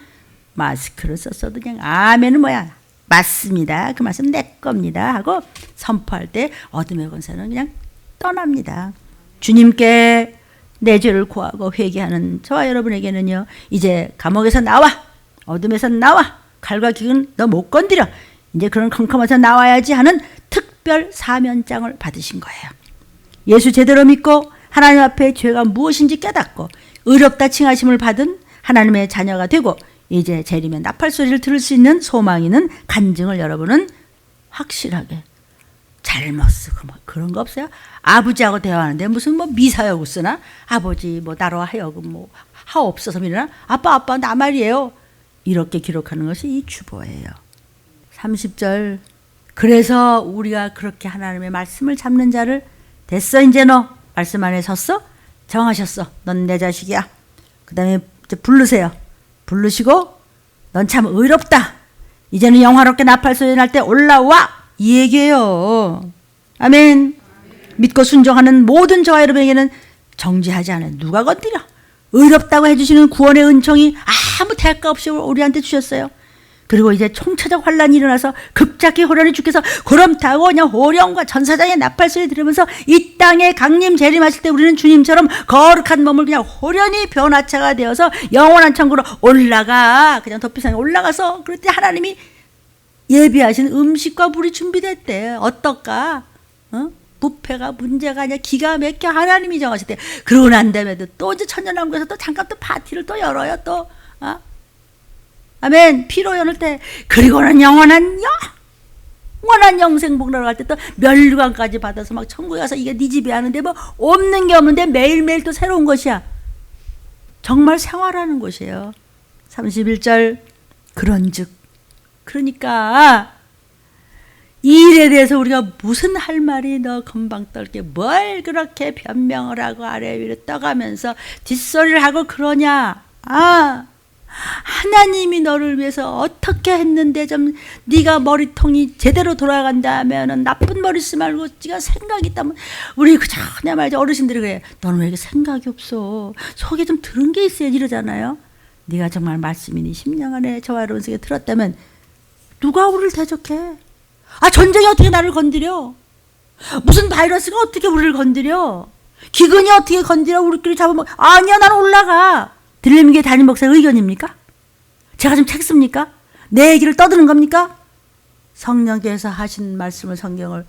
마스크를 썼어도 그냥 아멘은 뭐야? 맞습니다. 그 말씀 내 겁니다 하고 선포할 때 어둠의 권세는 그냥 떠납니다. 주님께 내 죄를 구하고 회개하는 저와 여러분에게는요, 이제 감옥에서 나와, 어둠에서 나와, 칼과 기근 너 못 건드려, 이제 그런 컴컴에서 나와야지 하는 특별 사면장을 받으신 거예요. 예수 제대로 믿고 하나님 앞에 죄가 무엇인지 깨닫고 의롭다 칭하심을 받은 하나님의 자녀가 되고 이제 재림의 나팔소리를 들을 수 있는 소망이 있는 간증을 여러분은 확실하게 잘못 쓰고 뭐 그런 거 없어요? 아버지하고 대화하는데 무슨 뭐 미사여구 쓰나? 아버지 뭐 나로 하여금 뭐 하옵소서 미르나? 아빠 나 말이에요. 이렇게 기록하는 것이 이 주보예요. 30절. 그래서 우리가 그렇게 하나님의 말씀을 잡는 자를 됐어 이제 너 말씀 안에 섰어? 정하셨어. 넌 내 자식이야. 그 다음에 부르세요. 부르시고 넌 참 의롭다. 이제는 영화롭게 나팔소리 날 때 올라와. 이 얘기예요. 아멘. 믿고 순종하는 모든 저와 여러분에게는 정죄하지 않아요. 누가 건드려. 의롭다고 해주시는 구원의 은총이 아무 대가 없이 우리한테 주셨어요. 그리고 이제 총차적 환란이 일어나서 급작히 호련히 주께서 구름 타고 그냥 호령과 전사장의 나팔소리 들으면서 이 땅에 강림 재림하실 때 우리는 주님처럼 거룩한 몸을 그냥 호련히 변화차가 되어서 영원한 천국으로 올라가. 그냥 덮이상에 올라가서 그럴 때 하나님이 예비하신 음식과 물이 준비됐대. 어떨까? 부패가 문제가 아니라 기가 막혀 하나님이 정하실 때. 그러고 난 다음에도 또 이제 천년왕국에서 또 잠깐 또 파티를 또 열어요. 또 아멘. 피로 연을 때. 그리고는 영원한 영생복락을 갈 때 또 멸류관까지 받아서 막 천국에 가서 이게 네 집이 하는데 뭐 없는 게 없는데 매일매일 또 새로운 것이야. 정말 생활하는 곳이에요. 31절. 그런즉 그러니까 이 일에 대해서 우리가 무슨 할 말이 너 금방 떨게 뭘 그렇게 변명을 하고 아래 위로 떠가면서 뒷소리를 하고 그러냐. 하나님이 너를 위해서 어떻게 했는데 좀 네가 머리통이 제대로 돌아간다면은 나쁜 머리 쓰지 말고 네가 생각이 있다면 우리 그저 내 말이지 어르신들이 그래. 너는 왜 이렇게 생각이 없어? 속에 좀 들은 게 있어야지 이러잖아요. 네가 정말 말씀이니 10년 안에 저와 여러분 속에 들었다면 누가 우리를 대적해? 전쟁이 어떻게 나를 건드려? 무슨 바이러스가 어떻게 우리를 건드려? 기근이 어떻게 건드려? 우리끼리 잡으면 아니야 나는 올라가. 들림교회 담임 목사의 의견입니까? 제가 좀 책 씁니까? 내 얘기를 떠드는 겁니까? 성령께서 하신 말씀을 성경을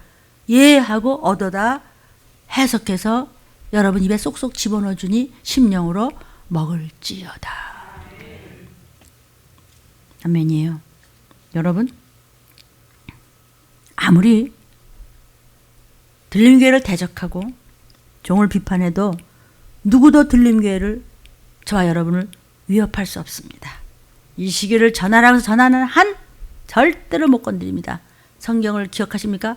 이해하고 얻어다 해석해서 여러분 입에 쏙쏙 집어넣어 주니 심령으로 먹을지어다. 아멘이에요. 여러분 아무리 들림교회를 대적하고 종을 비판해도 누구도 들림교회를 저와 여러분을 위협할 수 없습니다. 이 시기를 전하라고 해서 전하는 한 절대로 못 건드립니다. 성경을 기억하십니까?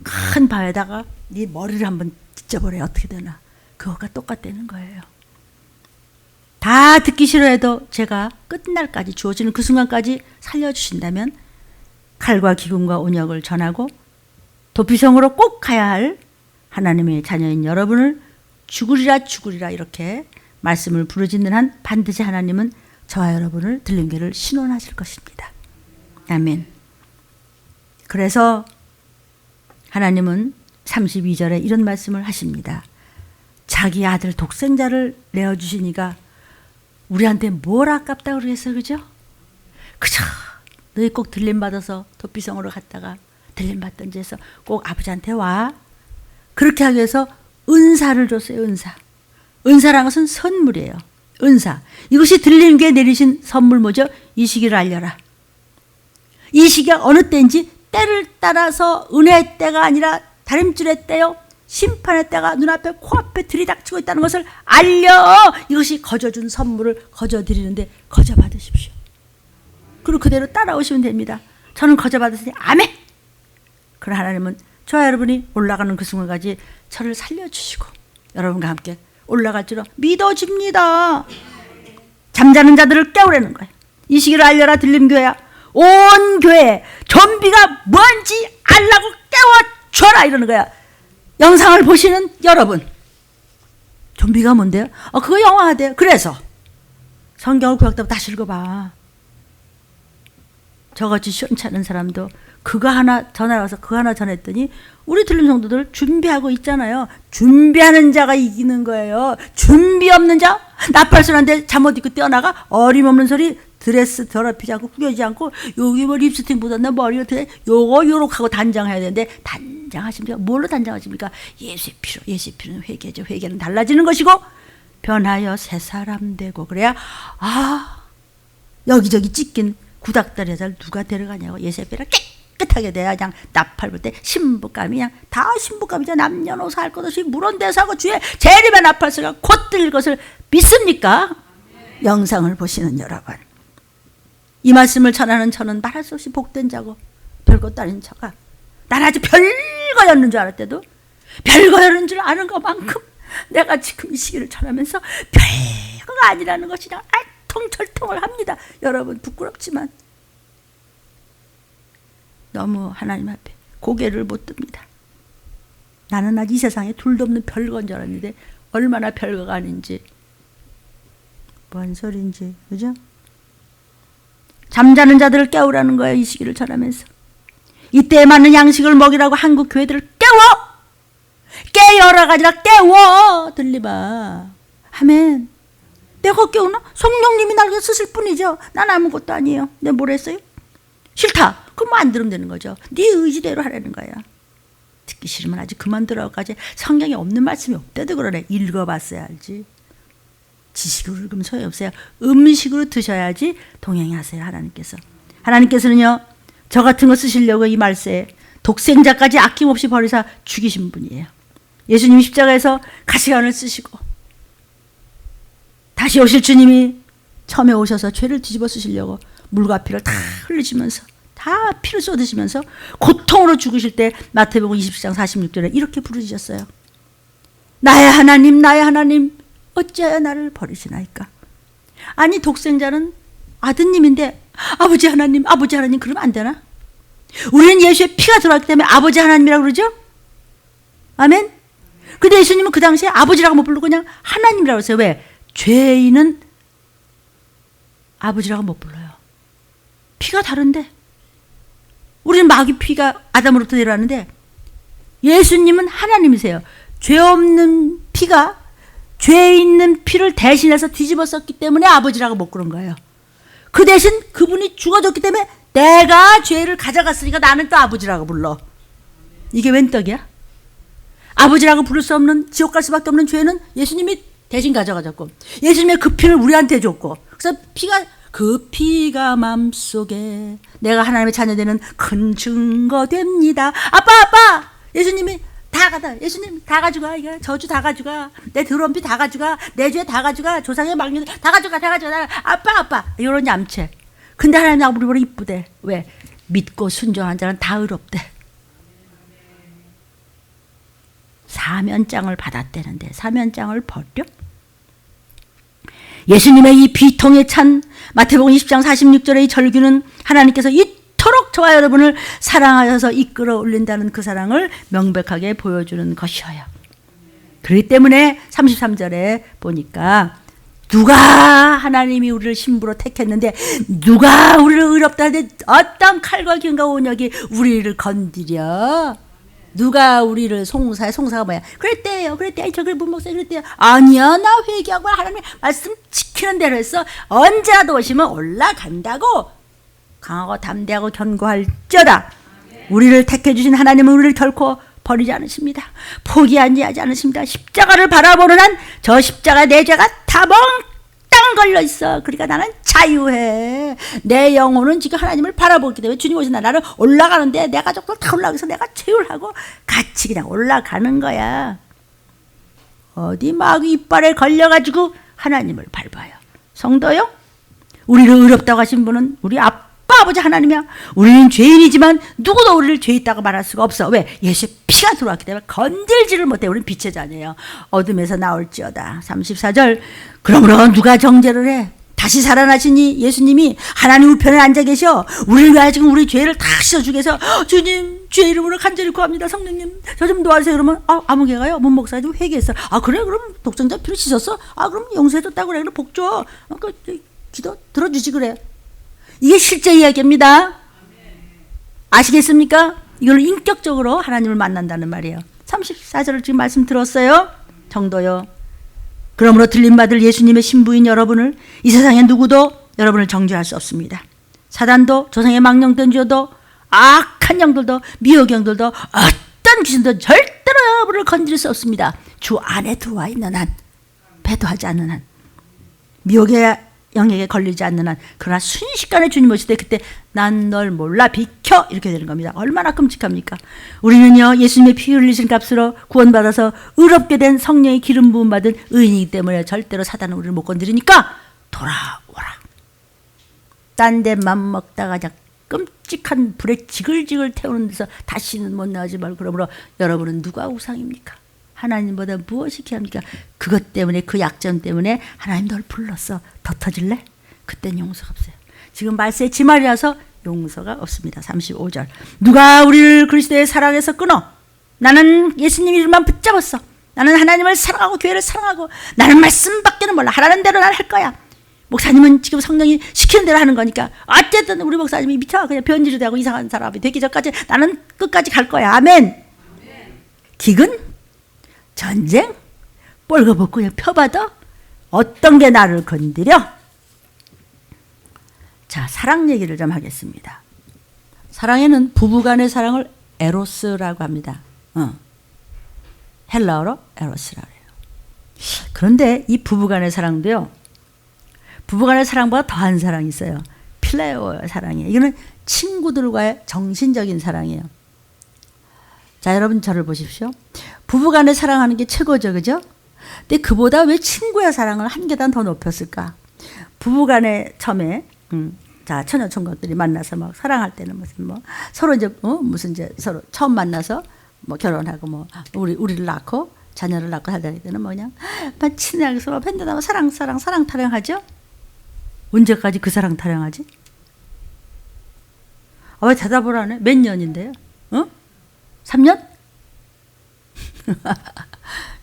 큰 바에다가 네 머리를 한번 찢어버려야 어떻게 되나. 그것과 똑같다는 거예요. 다 듣기 싫어해도 제가 끝날까지 주어지는 그 순간까지 살려주신다면 칼과 기근과 온역을 전하고 도피성으로 꼭 가야 할 하나님의 자녀인 여러분을 죽으리라 죽으리라 이렇게 말씀을 부르짖는 한 반드시 하나님은 저와 여러분을 들림교회를 신원하실 것입니다. 아멘. 그래서 하나님은 32절에 이런 말씀을 하십니다. 자기 아들 독생자를 내어주시니까 우리한테 뭘 아깝다고 그러겠어요. 그죠? 그죠? 너희 꼭 들림받아서 도피성으로 갔다가 들림받던지 해서 꼭 아버지한테 와. 그렇게 하기 위해서 은사를 줬어요. 은사. 은사라는 것은 선물이에요. 은사. 이것이 들림교회에 내리신 선물 뭐죠? 이 시기를 알려라. 이 시기가 어느 때인지 때를 따라서 은혜의 때가 아니라 다림줄의 때요. 심판의 때가 눈앞에 코앞에 들이닥치고 있다는 것을 알려. 이것이 거저준 선물을 거저드리는데 거저받으십시오. 그리고 그대로 따라오시면 됩니다. 저는 거저받으시니 아멘. 그러나 하나님은 저와 여러분이 올라가는 그 순간까지 저를 살려주시고 여러분과 함께 올라갈 줄로 믿어집니다. 잠자는 자들을 깨우라는 거예요. 이 시기를 알려라 들림교회야. 온 교회에 좀비가 뭔지 알라고 깨워줘라 이러는 거야. 영상을 보시는 여러분, 좀비가 뭔데요? 그거 영화화돼요. 그래서 성경을 구약부터 다시 읽어봐. 저같이 시원찮은 사람도 그거 하나 전화와서 그거 하나 전했더니 우리 들림 성도들 준비하고 있잖아요. 준비하는 자가 이기는 거예요. 준비 없는 자, 나팔선한테 잠옷 입고 뛰어나가 어림없는 소리 드레스 더럽히지 않고 구겨지지 않고 여기 뭐 립스틱 묻었나 머리 어떻게 요거 요렇게 하고 단장해야 되는데 단장하십니까? 뭘로 단장하십니까? 예수의 피로. 예수의 피로는 회개죠. 회개는 달라지는 것이고 변하여 새 사람 되고 그래야 여기저기 찢긴 구닥다리에서 누가 데려가냐고. 예수의 피로 깨끗하게 돼야 그냥 나팔 불 때 신부감이 그냥 다 신부감이죠. 남녀노소 할 것 없이 물온대서 하고 주의 재림의 나팔소리가 곧 들릴 것을 믿습니까? 영상을 보시는 여러분, 이 말씀을 전하는 저는 말할 수 없이 복된 자고 별것도 아닌 자가, 난 아주 별거였는 줄 알을 때도 별거였는 줄 아는 것만큼 내가 지금 이 시기를 전하면서 별거가 아니라는 것이 그냥 알통철통을 합니다. 여러분 부끄럽지만 너무 하나님 앞에 고개를 못 듭니다. 나는 아직 이 세상에 둘도 없는 별건 줄 알았는데 얼마나 별거가 아닌지, 뭔 소린지, 그죠? 잠자는 자들을 깨우라는 거예요. 이 시기를 전하면서 이때에 맞는 양식을 먹이라고 한국 교회들을 깨워라가 아니라 깨워. 들리봐. 아멘. 내가 깨우나? 성령님이 나를 쓰실 뿐이죠. 난 아무것도 아니에요. 내가 뭘 했어요? 싫다. 그럼 뭐 안 들으면 되는 거죠. 네 의지대로 하라는 거야. 듣기 싫으면 아직 그만 들어까지. 성경에 없는 말씀이 없대도 그러네. 읽어봤어야 알지. 지식으로 읽으면 소용없어요. 음식으로 드셔야지 동행하세요. 하나님께서는요, 저 같은 거 쓰시려고 이 말세에 독생자까지 아낌없이 버리사 죽이신 분이에요. 예수님이 십자가에서 가시관을 쓰시고 다시 오실 주님이 처음에 오셔서 죄를 뒤집어 쓰시려고 물과 피를 다 흘리시면서 다 피를 쏟으시면서 고통으로 죽으실 때 마태복음 27장 46절에 이렇게 부르셨어요. 나의 하나님, 나의 하나님, 어찌하여 나를 버리시나이까. 아니, 독생자는 아드님인데 아버지 하나님 그러면 안 되나? 우리는 예수의 피가 들어왔기 때문에 아버지 하나님이라고 그러죠? 아멘? 근데 예수님은 그 당시에 아버지라고 못 부르고 그냥 하나님이라고 했어요. 왜? 죄인은 아버지라고 못 불러요. 피가 다른데. 우리는 마귀 피가 아담으로부터 내려왔는데 예수님은 하나님이세요. 죄 없는 피가 죄 있는 피를 대신해서 뒤집어 썼기 때문에 아버지라고 못 그런 거예요. 그 대신 그분이 죽어졌기 때문에 내가 죄를 가져갔으니까 나는 또 아버지라고 불러. 이게 웬 떡이야? 아버지라고 부를 수 없는, 지옥 갈 수밖에 없는 죄는 예수님이 대신 가져가졌고 예수님의 그 피를 우리한테 줬고, 그래서 그 피가 마음속에 내가 하나님의 자녀되는 큰 증거 됩니다. 아빠 예수님이 다 가다. 예수님 다 가져가. 이거 저주 다 가져가. 내 더러운 피 다 가져가. 내 죄 다 가져가. 조상의 망령 다 가져가. 다 가져가. 아빠. 이런 얌체. 근데 하나님 우리 이쁘대. 왜? 믿고 순종한 자는 다 의롭대. 사면장을 받았대는데 사면장을 버려? 예수님의 이 비통에 찬 마태복음 20장 46절의 이 절규는 하나님께서 이토록 저와 여러분을 사랑하셔서 이끌어 올린다는 그 사랑을 명백하게 보여주는 것이어요. 그렇기 때문에 33절에 보니까 누가 하나님이 우리를 신부로 택했는데 누가 우리를 의롭다 하는데 어떤 칼과 기운과 온역이 우리를 건드려? 누가 우리를 송사가 뭐야? 그랬대요. 저걸 문목사님 그랬대요. 아니야, 나 회개하고 하나님 말씀 지키는 대로 했어. 언제라도 오시면 올라간다고. 강하고 담대하고 견고할지어다. 우리를 택해 주신 하나님은 우리를 결코 버리지 않으십니다. 포기하지 않으십니다. 십자가를 바라보는 한 저 십자가 내 죄가 다 몽땅 걸려 있어. 그러니까 나는 자유해. 내 영혼은 지금 하나님을 바라보기 때문에 주님 오신 날 나를 올라가는데 내 가족들 다 올라가서 내가 제율하고 같이 그냥 올라가는 거야. 어디 막 이빨에 걸려가지고 하나님을 밟아요. 성도요? 우리를 의롭다고 하신 분은 우리 아버지 하나님이야. 우리는 죄인이지만 누구도 우리를 죄 있다고 말할 수가 없어. 왜? 예수의 피가 들어왔기 때문에 건들지를 못해. 우리는 빛의 자녀예요. 어둠에서 나올지어다. 34절. 그러므로 누가 정죄를 해? 다시 살아나신 이 예수님이 하나님 우편에 앉아 계셔. 우리를 위하여 지금 우리 죄를 다 씻어주기 위해서 주님 주의 이름으로 간절히 구합니다. 성령님 저 좀 도와주세요. 그러면 아무개가요? 문 목사가 좀 회개했어. 그래? 그럼 독정자 피로 씻었어? 그럼 용서해줬다고 그래. 그럼 복 줘. 기도 들어주지 그래. 이게 실제 이야기입니다. 아시겠습니까? 이걸 인격적으로 하나님을 만난다는 말이에요. 34절을 지금 말씀 들었어요. 정도요. 그러므로 들림받을 예수님의 신부인 여러분을 이 세상에 누구도 여러분을 정죄할 수 없습니다. 사단도 조상의 망령된 죄도 악한 영들도 미혹 영들도 어떤 귀신도 절대로 여러분을 건드릴 수 없습니다. 주 안에 들어와 있는 한, 배도하지 않는 한, 미혹의 영에게 걸리지 않는 한. 그러나 순식간에 주님 오실 때 그때 난 널 몰라 비켜 이렇게 되는 겁니다. 얼마나 끔찍합니까? 우리는요 예수님의 피 흘리신 값으로 구원받아서 의롭게 된 성령의 기름 부음 받은 의인이기 때문에 절대로 사단은 우리를 못 건드리니까 돌아오라. 딴 데 맘먹다가 끔찍한 불에 지글지글 태우는 데서 다시는 못 나오지 말고. 그러므로 여러분은 누가 우상입니까? 하나님보다 무엇이 귀합니까? 그것 때문에, 그 약점 때문에 하나님 널 불렀어. 더 터질래? 그땐 용서가 없어요. 지금 말세의 지말이라서 용서가 없습니다. 35절. 누가 우리를 그리스도의 사랑에서 끊어? 나는 예수님 이름만 붙잡았어. 나는 하나님을 사랑하고 교회를 사랑하고 나는 말씀밖에는 몰라. 하라는 대로 난 할 거야. 목사님은 지금 성령이 시키는 대로 하는 거니까 어쨌든 우리 목사님이 미쳐 그냥 변질이 되고 이상한 사람이 되기 전까지 나는 끝까지 갈 거야. 아멘. 기근? 전쟁? 뻘거벗고 그냥 펴받아? 어떤 게 나를 건드려? 자, 사랑 얘기를 좀 하겠습니다. 사랑에는 부부간의 사랑을 에로스라고 합니다. 헬라어로 에로스라고 해요. 그런데 이 부부간의 사랑도요, 부부간의 사랑보다 더한 사랑이 있어요. 필레오의 사랑이에요. 이거는 친구들과의 정신적인 사랑이에요. 자, 여러분 저를 보십시오. 부부간에 사랑하는 게 최고죠, 그죠? 근데 그보다 왜 친구의 사랑을 한 계단 더 높였을까? 부부간에 처음에 자 처녀 총각들이 만나서 막 사랑할 때는 무슨 뭐 서로 이제 무슨 이제 서로 처음 만나서 뭐 결혼하고 뭐 우리를 낳고 자녀를 낳고 살다 때는 뭐 그냥 막 친하게 서로 팬데다가 사랑 타령하죠? 언제까지 그 사랑 타령하지? 왜 대답을 안 해? 몇 년인데요? 3년?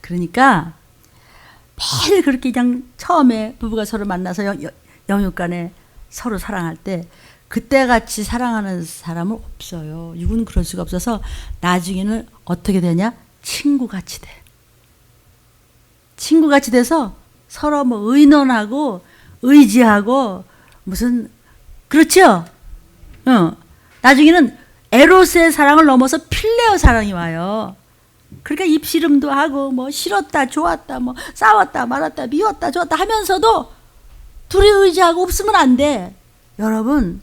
그러니까 매일 그렇게 그냥 처음에 부부가 서로 만나서 영육간에 서로 사랑할 때 그때같이 사랑하는 사람은 없어요. 육은 그럴 수가 없어서 나중에는 어떻게 되냐? 친구같이 돼. 친구같이 돼서 서로 뭐 의논하고 의지하고 무슨 그렇죠? 나중에는 에로스의 사랑을 넘어서 필레어 사랑이 와요. 그러니까 입씨름도 하고 뭐 싫었다 좋았다 뭐 싸웠다 말았다 미웠다 좋았다 하면서도 둘이 의지하고 없으면 안 돼. 여러분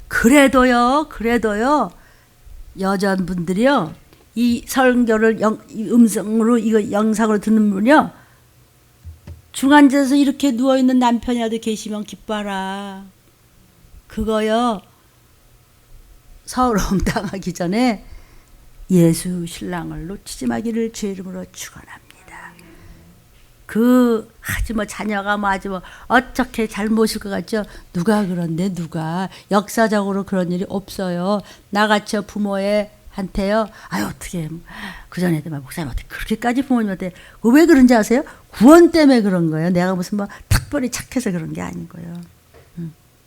그래도요 여자분들이요 이 설교를 이 음성으로 이거 영상으로 듣는 분이요, 중환자에서 이렇게 누워있는 남편이라도 계시면 기뻐하라. 그거요, 서러움 당하기 전에 예수 신랑을 놓치지 마기를 주의 이름으로 축원합니다. 아주 뭐 자녀가 뭐 아주 뭐 어떻게 잘 모실 것 같죠? 누가 그런데 누가 역사적으로 그런 일이 없어요. 나같이 부모한테요. 아유 어떻게 그 전에도 막 목사님 어떻게 그렇게까지 부모님한테 왜 그런지 아세요? 구원 때문에 그런 거예요. 내가 무슨 뭐 특별히 착해서 그런 게 아니고요.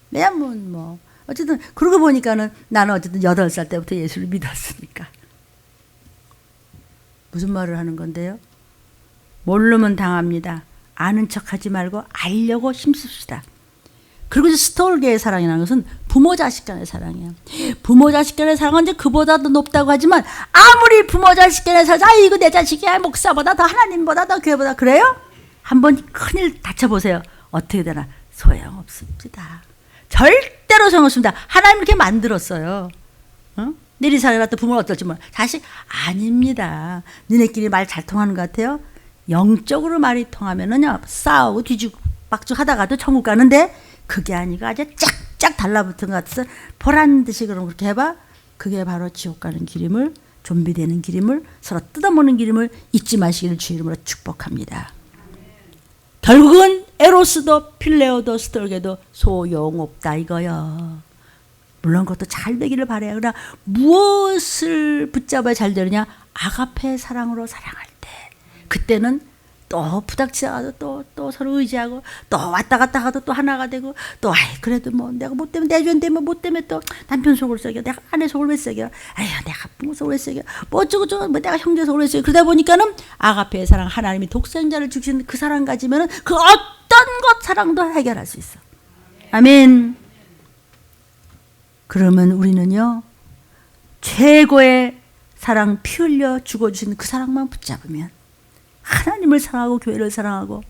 내가 뭐 어쨌든 그러고 보니까는 나는 어쨌든 8살 때부터 예수를 믿었으니까. 무슨 말을 하는 건데요? 모르면 당합니다. 아는 척하지 말고 알려고 힘씁시다. 그리고 스톨게의 사랑이라는 것은 부모 자식 간의 사랑이에요. 부모 자식 간의 사랑은 이제 그보다 더 높다고 하지만 아무리 부모 자식 간의 사랑, 아 이거 내 자식이야, 목사보다 더 하나님보다 더 교회보다, 그래요? 한번 큰일 다쳐보세요. 어떻게 되나? 소용없습니다. 절대로 소용없습니다. 하나님 이렇게 만들었어요. 내리 살아갔다 부모는 어떨지 몰라. 사실 아닙니다. 니네끼리 말 잘 통하는 것 같아요. 영적으로 말이 통하면은요, 싸우고 뒤지고 박죽 하다가도 천국 가는데, 그게 아니고 아주 쫙쫙 달라붙은 것 같아서 보란 듯이 그렇게 해봐. 그게 바로 지옥 가는 길임을, 좀비 되는 길임을, 서로 뜯어먹는 길임을 잊지 마시기를 주의 이름으로 축복합니다. 결국은 에로스도 필레오도 스톨게도 소용없다 이거요. 물론 그것도 잘 되기를 바라요. 그러나 무엇을 붙잡아야 잘 되느냐? 아가페 사랑으로 사랑할 때, 그때는 또 부닥치다가도 또 서로 의지하고, 또 왔다 갔다 가도 또 하나가 되고, 또 아이 그래도 뭐 내가 못 되면 내 주인 되면 못 되면 또 남편 속을 썩여, 내가 아내 속을 왜 썩여, 아휴 내가 부모 속을 왜 썩여, 뭐 어쩌고저쩌고, 뭐 내가 형제 속을 왜 썩여. 그러다 보니까는 아가페의 사랑, 하나님이 독생자를 주신 그 사랑 가지면은 그 어떤 것 사랑도 해결할 수 있어. 아멘. 그러면 우리는요, 최고의 사랑, 피 흘려 죽어주신 그 사랑만 붙잡으면, 하나님을 사랑하고 교회를 사랑하고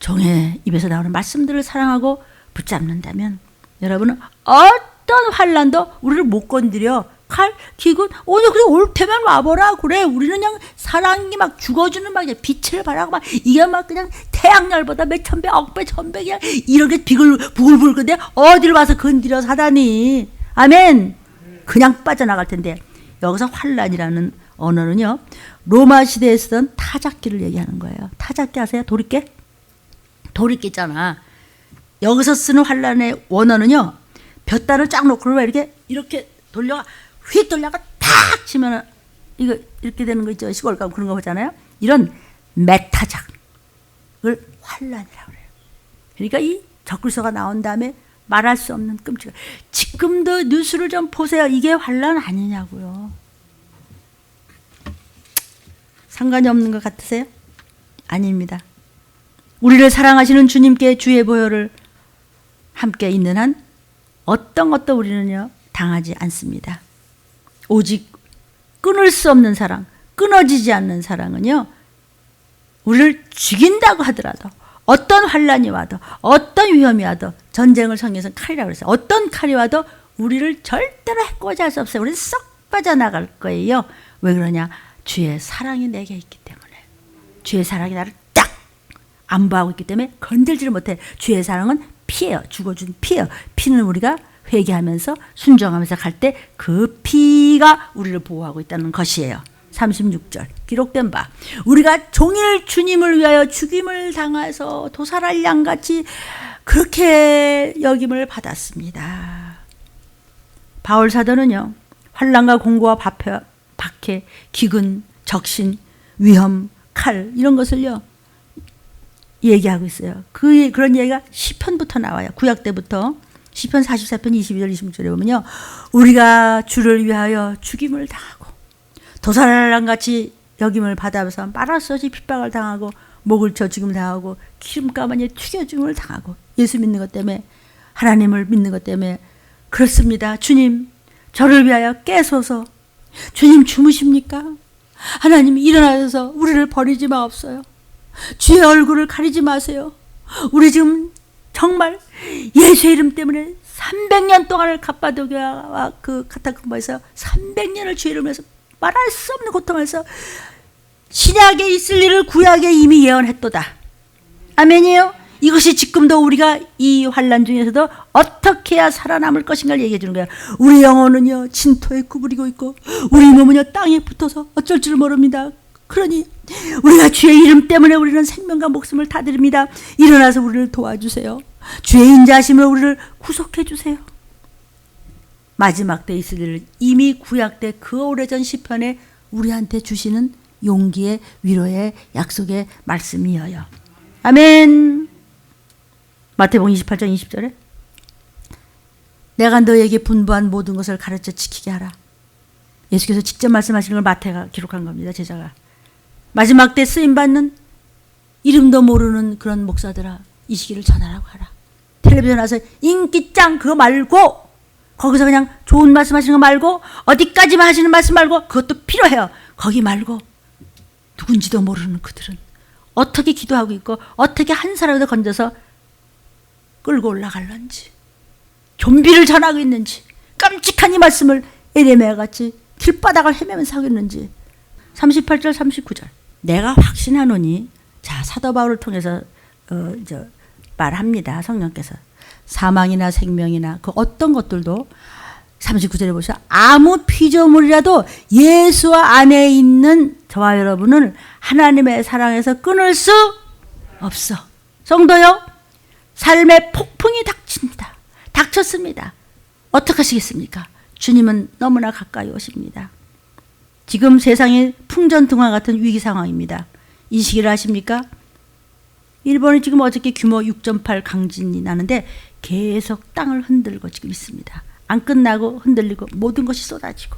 종의 입에서 나오는 말씀들을 사랑하고 붙잡는다면, 여러분은 어떤 환난도 우리를 못 건드려. 칼, 기근, 오늘 그래 올 테면 와보라. 그래 우리는 그냥 사랑이 막 죽어주는 막 빛을 발하고 막 이게 막 그냥 태양열보다 몇 천배 억배 천배 그냥 이렇게 부글부글 건데 어디를 와서 건드려 사단이. 아멘. 그냥 빠져나갈 텐데, 여기서 환난이라는 언어는요, 로마 시대에 쓰던 타작기를 얘기하는 거예요. 타작기 아세요? 도리깨? 도리깨 있잖아. 여기서 쓰는 환난의 원어는요, 볕다를 쫙 놓고 이렇게 돌려가 휙 돌려가 탁 치면 이거 이렇게 되는 거 있죠. 시골 가면 그런 거 보잖아요. 이런 메타작을 환난이라고 그래요. 그러니까 이 적글서가 나온 다음에 말할 수 없는 끔찍한, 지금도 뉴스를 좀 보세요. 이게 환난 아니냐고요. 상관이 없는 것 같으세요? 아닙니다. 우리를 사랑하시는 주님께 주의 보혈을 함께 있는 한 어떤 것도 우리는요 당하지 않습니다. 오직 끊을 수 없는 사랑, 끊어지지 않는 사랑은요, 우리를 죽인다고 하더라도, 어떤 환란이 와도, 어떤 위험이 와도, 전쟁을 성경에서는 칼이라고 그랬어요. 어떤 칼이 와도 우리를 절대로 해코지 할 수 없어요. 우리는 썩 빠져나갈 거예요. 왜 그러냐? 주의 사랑이 내게 있기 때문에. 주의 사랑이 나를 딱 안보하고 있기 때문에 건들지를 못해. 주의 사랑은 피예요. 죽어준 피예요. 피는 우리가 회개하면서 순종하면서 갈 때 그 피가 우리를 보호하고 있다는 것이에요. 36절 기록된 바, 우리가 종일 주님을 위하여 죽임을 당해서 도살할 양같이 그렇게 여김을 받았습니다. 바울 사도는요, 환난과 공고와 박해, 기근, 적신, 위험, 칼 이런 것을요 얘기하고 있어요. 그런 얘기가 시편부터 나와요. 구약 때부터. 시편 44편 22절 26절에 보면요, 우리가 주를 위하여 죽임을 당하고 도살랑같이 여김을 받아서 말할 수 없이 핍박을 당하고 목을 쳐 죽임을 당하고 기름가마니에 튀겨 죽임을 당하고, 예수 믿는 것 때문에, 하나님을 믿는 것 때문에 그렇습니다. 주님 저를 위하여 깨소서. 주님 주무십니까? 하나님 일어나셔서 우리를 버리지 마옵소요. 주의 얼굴을 가리지 마세요. 우리 지금 정말 예수의 이름 때문에 300년 동안을 갑바도기와 그 카타콤바에서 300년을 주의 이름에서 말할 수 없는 고통에서 신약에 있을 일을 구약에 이미 예언했도다. 아멘이요. 이것이 지금도 우리가 이 환난 중에서도 어떻게 해야 살아남을 것인가를 얘기해 주는 거야. 우리 영혼은요 진토에 구부리고 있고 우리 몸은요 땅에 붙어서 어쩔 줄 모릅니다. 그러니 우리가 주의 이름 때문에 우리는 생명과 목숨을 다 드립니다. 일어나서 우리를 도와주세요. 주의 인자하심으로 우리를 구속해 주세요. 마지막 때 있을 일을 이미 구약 때 그 오래전 시편에 우리한테 주시는 용기의 위로의 약속의 말씀이어요. 아멘. 마태복음 28장 20절에 내가 너에게 분부한 모든 것을 가르쳐 지키게 하라. 예수께서 직접 말씀하시는 걸 마태가 기록한 겁니다. 제자가. 마지막 때 쓰임받는 이름도 모르는 그런 목사들아 이 시기를 전하라고 하라. 텔레비전 와서 인기짱 그거 말고 거기서 그냥 좋은 말씀 하시는 거 말고 어디까지만 하시는 말씀 말고 그것도 필요해요. 거기 말고 누군지도 모르는 그들은 어떻게 기도하고 있고 어떻게 한 사람을 건져서 끌고 올라갈런지 좀비를 전하고 있는지 깜찍한 이 말씀을 에레미야 같이 길바닥을 헤매면서 하고 있는지 38절 39절 내가 확신하노니 자 사도 바울을 통해서 말합니다. 성령께서 사망이나 생명이나 그 어떤 것들도 39절에 보시면 아무 피조물이라도 예수와 안에 있는 저와 여러분을 하나님의 사랑에서 끊을 수 없어. 성도요 삶의 폭풍이 닥칩니다. 닥쳤습니다. 어떻게 하시겠습니까? 주님은 너무나 가까이 오십니다. 지금 세상이 풍전등화 같은 위기 상황입니다. 이 시기를 아십니까? 일본이 지금 어저께 규모 6.8 강진이 나는데 계속 땅을 흔들고 지금 있습니다. 안 끝나고 흔들리고 모든 것이 쏟아지고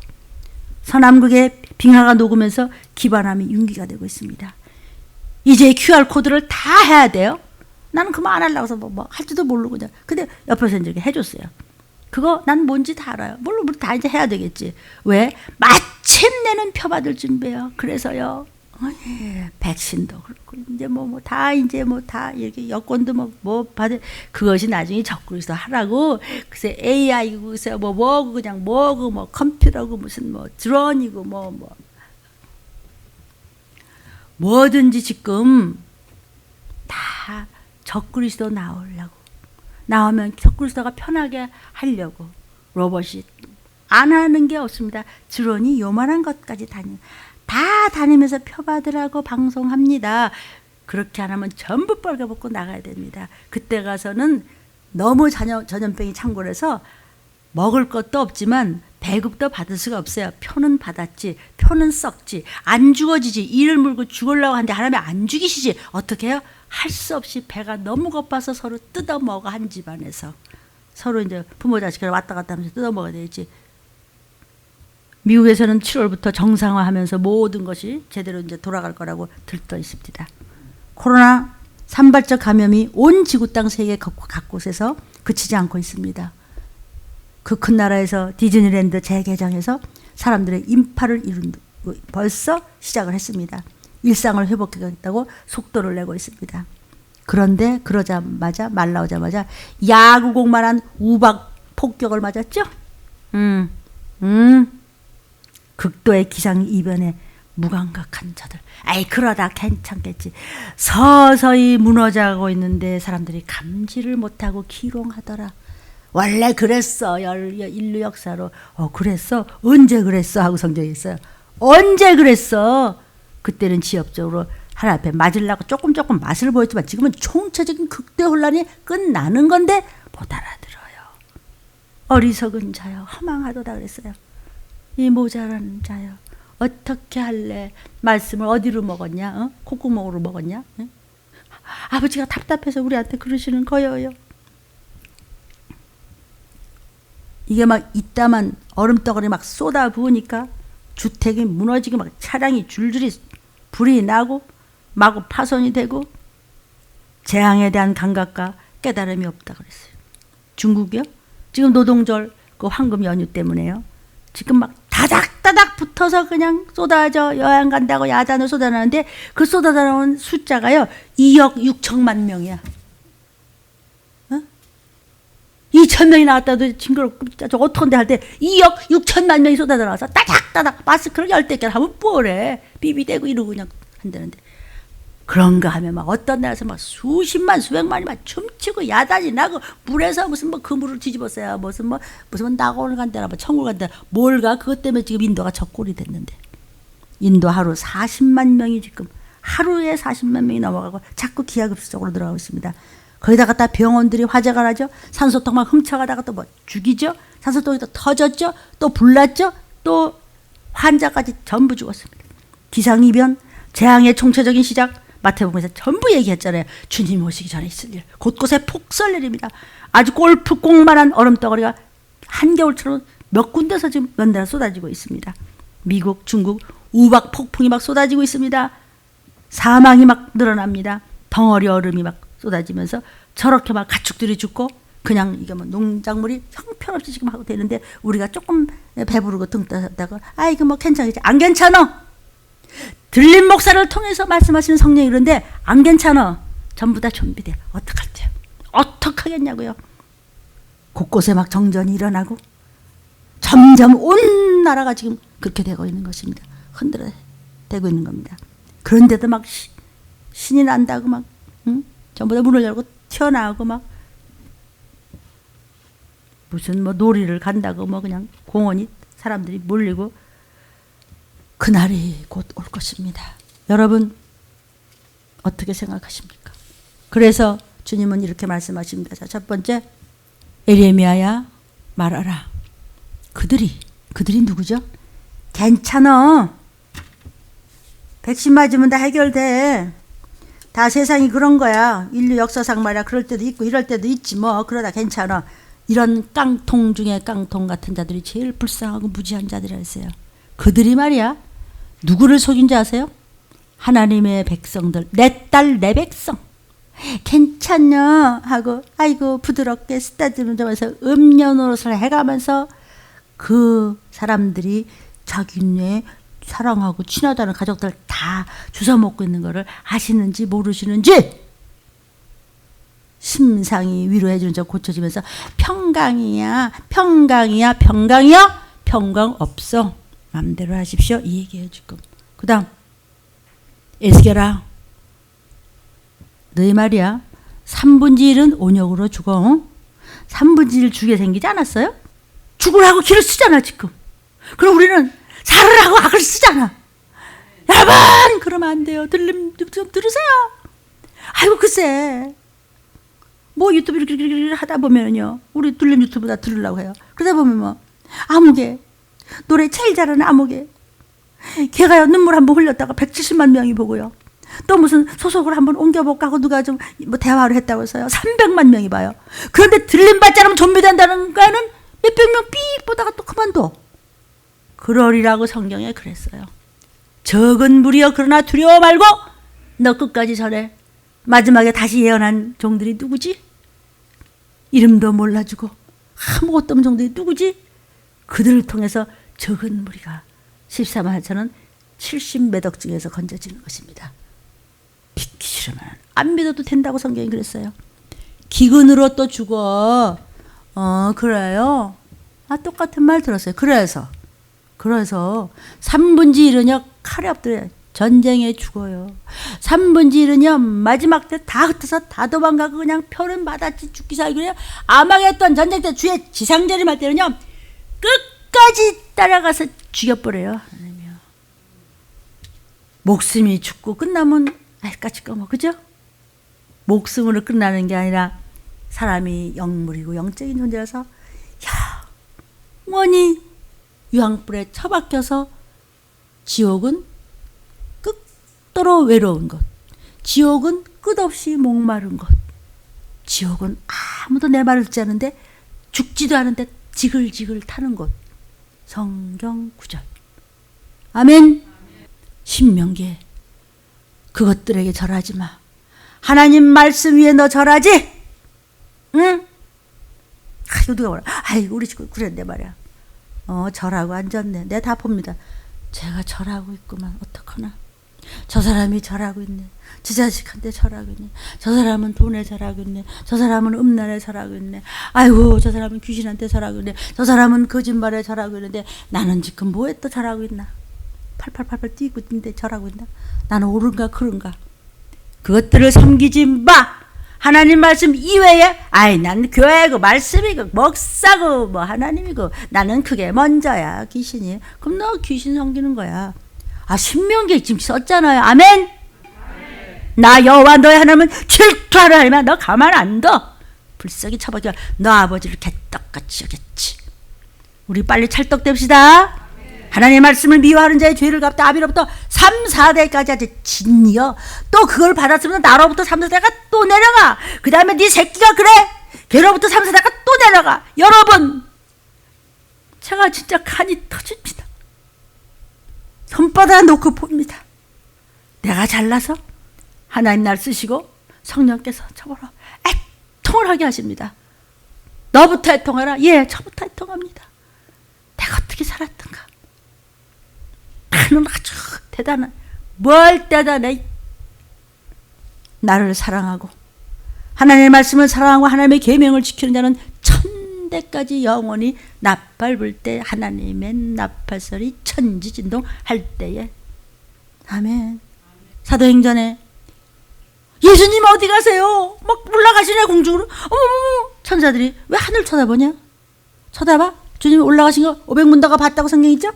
서남극의 빙하가 녹으면서 기반함이 융기가 되고 있습니다. 이제 QR코드를 다 해야 돼요. 나는 그만 안 하려고 해서 뭐 할지도 모르고 그냥. 근데 옆에서 이렇게 해줬어요. 그거 난 뭔지 다 알아요. 물론 다 이제 해야 되겠지. 왜? 마침내는 표받을 준비해요. 그래서요. 백신도 그렇고 이제 다 이렇게 여권도 뭐 받을 그것이 나중에 적그리스도 하라고 글쎄 AI고 글쎄 뭐고 그냥 뭐고 뭐 컴퓨터고 무슨 뭐 드론이고 뭐든지 지금 다 적그리스도 나오면 적그리스도가 편하게 하려고 로봇이 안 하는 게 없습니다. 드론이 요만한 것까지 다 다니면서 표받으라고 방송합니다. 그렇게 안 하면 전부 빨개벗고 나가야 됩니다. 그때 가서는 너무 전염병이 창궐해서 먹을 것도 없지만 배급도 받을 수가 없어요. 표는 받았지, 표는 썩지, 안 죽어지지, 이를 물고 죽으려고 하는데 하나님이 안 죽이시지. 어떻게 해요? 할 수 없이 배가 너무 고파서 서로 뜯어먹어. 한 집안에서 서로 이제 부모 자식을 왔다 갔다 하면서 뜯어먹어야 되지. 미국에서는 7월부터 정상화하면서 모든 것이 제대로 이제 돌아갈 거라고 들떠 있습니다. 코로나 산발적 감염이 온 지구 땅 세계 각곳에서 그치지 않고 있습니다. 그 큰 나라에서 디즈니랜드 재개장해서 사람들의 인파를 벌써 시작을 했습니다. 일상을 회복하겠다고 속도를 내고 있습니다. 그런데 그러자마자 말 나오자마자 야구공만한 우박 폭격을 맞았죠. 극도의 기상이변에 무감각한 저들. 아이 그러다 괜찮겠지. 서서히 무너져가고 있는데 사람들이 감지를 못하고 기롱하더라. 원래 그랬어. 인류 역사로. 그랬어? 언제 그랬어? 하고 성경에 있어요. 언제 그랬어? 그때는 지엽적으로 하나님 앞에 맞으려고 조금 맛을 보였지만 지금은 총체적인 극대 혼란이 끝나는 건데 못 알아들어요. 어리석은 자여 허망하도다 그랬어요. 이 모자란 자여 어떻게 할래? 말씀을 어디로 먹었냐? 콧구멍으로 먹었냐? 아버지가 답답해서 우리한테 그러시는 거예요. 이게 막 이따만 얼음덩어리 막 쏟아 부으니까 주택이 무너지고 막 차량이 줄줄이 불이 나고 마구 파손이 되고 재앙에 대한 감각과 깨달음이 없다 그랬어요. 중국이요? 지금 노동절 그 황금 연휴 때문에요. 지금 막 다닥다닥 붙어서 그냥 쏟아져 여행 간다고 야단을 쏟아내는데 그 쏟아나온 숫자가요 2억 6천만 명이야. 2,000명이 나왔다도 징그럽고 저 어떡한데 할 때 2억 6천만 명이 쏟아들어와서 따닥따닥 마스크를 10대 하면 뭐래. 비비대고 이러고 그냥 한다는데. 그런가 하면 막 어떤 나라에서 막 수십만 수백만이 막 춤추고 야단이 나고 물에서 무슨 뭐 그물을 뒤집었어요. 무슨 낙원을 간다나 뭐 천국을 간다나 뭘가. 그것 때문에 지금 인도가 적골이 됐는데. 인도 하루 40만 명이 지금 하루에 40만 명이 넘어가고 자꾸 기하급수적으로 들어가고 있습니다. 거기다 갖다 병원들이 화재가 나죠. 산소통 막 훔쳐가다가 또 뭐 죽이죠. 산소통이 또 터졌죠. 또 불났죠. 또 환자까지 전부 죽었습니다. 기상이변, 재앙의 총체적인 시작. 마태복음에서 전부 얘기했잖아요. 주님 오시기 전에 있을 일. 곳곳에 폭설일입니다. 아주 골프공만한 얼음덩어리가 한겨울처럼 몇 군데서 지금 연달아 쏟아지고 있습니다. 미국, 중국 우박 폭풍이 막 쏟아지고 있습니다. 사망이 막 늘어납니다. 덩어리 얼음이 막 쏟아지면서 저렇게 막 가축들이 죽고 그냥 이게 뭐 농작물이 형편없이 지금 하고 되는데 우리가 조금 배부르고 등 따다가 이거 뭐 괜찮겠지. 안 괜찮아. 들림 목사를 통해서 말씀하시는 성령이 그런데 안 괜찮아. 전부 다 좀비돼. 어떡할지요? 어떡하겠냐고요. 곳곳에 막 정전이 일어나고 점점 온 나라가 지금 그렇게 되고 있는 것입니다. 흔들어 되고 있는 겁니다. 그런데도 막 신이 난다고 막 전부 다 문을 열고 튀어나오고 막 무슨 뭐 놀이를 간다고 뭐 그냥 공원이 사람들이 몰리고 그날이 곧 올 것입니다. 여러분 어떻게 생각하십니까? 그래서 주님은 이렇게 말씀하십니다. 자, 첫 번째, 에레미야야 말하라. 그들이 누구죠? 괜찮아. 백신 맞으면 다 해결돼. 다 세상이 그런 거야. 인류 역사상 말이야. 그럴 때도 있고 이럴 때도 있지 뭐. 그러다 괜찮아. 이런 깡통 중에 깡통 같은 자들이 제일 불쌍하고 무지한 자들이라 했어요. 그들이 말이야. 누구를 속인지 아세요? 하나님의 백성들. 내 딸 내 백성. 괜찮냐 하고 아이고 부드럽게 쓰다듬으면서 음료 노릇을 해가면서 그 사람들이 자기네 사랑하고 친하다는 가족들 다 주워 먹고 있는 거를 아시는지 모르시는지 심상이 위로해 주는 척 고쳐지면서 평강이야 평강 없어 맘대로 하십시오 이 얘기해 주고 그 다음 에스겔아 너희 말이야 3분의 1은 온역으로 죽어 3분의 1 죽게 생기지 않았어요? 죽으라고 길을 쓰잖아 지금. 그럼 우리는 살으라고 악을 쓰잖아. 여러분 그러면 안 돼요. 좀 들으세요. 아이고 글쎄 뭐 유튜브 이렇게 하다 보면요 우리 들림 유튜브 다 들으려고 해요. 그러다 보면 뭐 아무개 노래 제일 잘하는 아무개 걔가요 눈물 한번 흘렸다가 170만 명이 보고요. 또 무슨 소속을 한번 옮겨볼까 하고 누가 좀 뭐 대화를 했다고 해서요 300만 명이 봐요. 그런데 들림 받지 않으면 좀비 된다는 거는 몇백 명 삑 보다가 또 그만둬. 그러리라고 성경에 그랬어요. 적은 무리여 그러나 두려워 말고 너 끝까지 전해. 마지막에 다시 예언한 종들이 누구지? 이름도 몰라주고 아무것도 없는 종들이 누구지? 그들을 통해서 적은 무리가 14만 4천은 70몇 억 중에서 건져지는 것입니다. 믿기 싫으면 안 믿어도 된다고 성경이 그랬어요. 기근으로 또 죽어. 그래요? 똑같은 말 들었어요. 그래서 3분의 1은요 칼에 엎드려 전쟁에 죽어요. 3분의 1은요 마지막 때 다 흩어서 다 도망가고 그냥 표는 받았지 죽기 살기 그래요. 아마겟돈 전쟁 때 주의 지상재림할 때는요 끝까지 따라가서 죽여버려요. 목숨이 죽고 끝나면 까짓거 뭐 그죠? 목숨으로 끝나는 게 아니라 사람이 영물이고 영적인 존재라서 영원히 유황불에 처박혀서 지옥은 끝도로 외로운 것, 지옥은 끝없이 목마른 것, 지옥은 아무도 내 말을 듣지 않는데 죽지도 않은데 지글지글 타는 곳. 성경 구절. 아멘. 신명기에 그것들에게 절하지 마. 하나님 말씀 위에 너 절하지? 응? 이거 누가 뭐라? 아이고 우리 친구 그랬는데 말이야. 절하고 앉았네. 내가 다 봅니다. 제가 절하고 있구만. 어떡하나. 저 사람이 절하고 있네. 저 자식한테 절하고 있네. 저 사람은 돈에 절하고 있네. 저 사람은 음란에 절하고 있네. 아이고 저 사람은 귀신한테 절하고 있네. 저 사람은 거짓말에 절하고 있는데 나는 지금 뭐에 또 절하고 있나. 팔팔팔팔 뛰고 있는데 절하고 있나. 나는 옳은가 그른가. 그것들을 섬기지 마. 하나님 말씀 이외에 아이 난 교회고 말씀이고 목사고 뭐 하나님이고 나는 그게 먼저야. 귀신이. 그럼 너 귀신 섬기는 거야. 아 신명기에 지금 썼잖아요. 아멘. 나 여호와 너의 하나님은 질투하라 하면 너 가만 안 둬. 불쌍히 쳐버려. 너 아버지를 개떡같이 여겼지. 우리 빨리 찰떡됩시다. 하나님의 말씀을 미워하는 자의 죄를 갚다 아비로부터 3, 4대까지 아주 진이여. 또 그걸 받았으면 나로부터 3, 4대가 또 내려가. 그 다음에 네 새끼가 그래. 걔로부터 3, 4대가 또 내려가. 여러분 제가 진짜 간이 터집니다. 손바닥 놓고 봅니다. 내가 잘나서 하나님 날 쓰시고 성령께서 저보러 애통을 하게 하십니다. 너부터 애통하라. 예, 저부터 애통합니다. 내가 어떻게 살았던가. 나는 아주 대단한, 뭘 대단해. 나를 사랑하고 하나님의 말씀을 사랑하고 하나님의 계명을 지키는 자는 천대까지 영원히 나팔 불 때 하나님의 나팔소리 천지진동 할 때에. 아멘. 사도행전에 예수님 어디 가세요? 막 올라가시네 공중으로. 어머머머. 천사들이 왜 하늘 쳐다보냐? 쳐다봐. 주님이 올라가신 거 500문다가 봤다고 성경 있죠?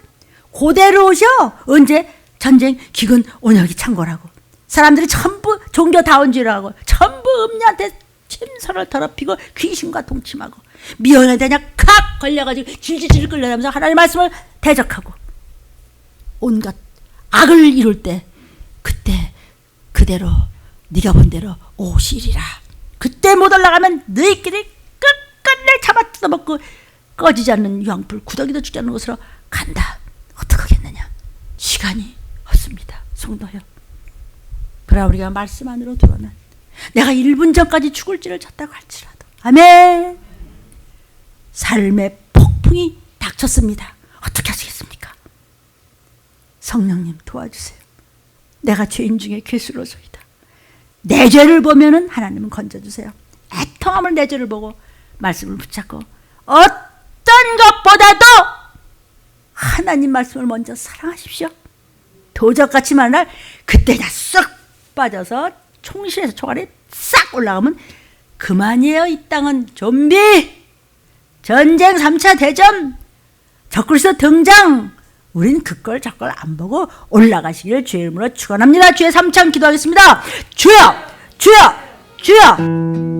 그대로 오셔. 언제? 전쟁 기근 온역이 창고라고. 사람들이 전부 종교다운지라고 전부 음녀한테 침선을 더럽히고 귀신과 동침하고 미연에 대냐 칵 걸려가지고 질질질 끌려다면서 하나님의 말씀을 대적하고 온갖 악을 이룰 때 그때 그대로 네가 본 대로 오시리라. 그때 못 올라가면 너희끼리 끝끝내 잡아 뜯어먹고 꺼지지 않는 유황불 구더기도 죽지 않는 곳으로 간다. 어떡하겠느냐. 시간이 없습니다. 성도여. 그러나 우리가 말씀 안으로 들어오면 내가 1분 전까지 죽을지를 쳤다고 할지라도 아멘. 삶의 폭풍이 닥쳤습니다. 어떻게 하시겠습니까? 성령님 도와주세요. 내가 죄인 중에 괴수로소이다. 내 죄를 보면은 하나님은 건져주세요. 애통함을 내 죄를 보고 말씀을 붙잡고 어떤 것보다도 하나님 말씀을 먼저 사랑하십시오. 도적같이 만날 그때 다 쏙 빠져서 총실에서 총알이 싹 올라가면 그만이에요. 이 땅은 좀비 전쟁 3차 대전 적그리스도 등장. 우린 그걸 저걸 안 보고 올라가시기를 주의 이름으로 축원합니다. 주의 3참 기도하겠습니다. 주여 주여 주여.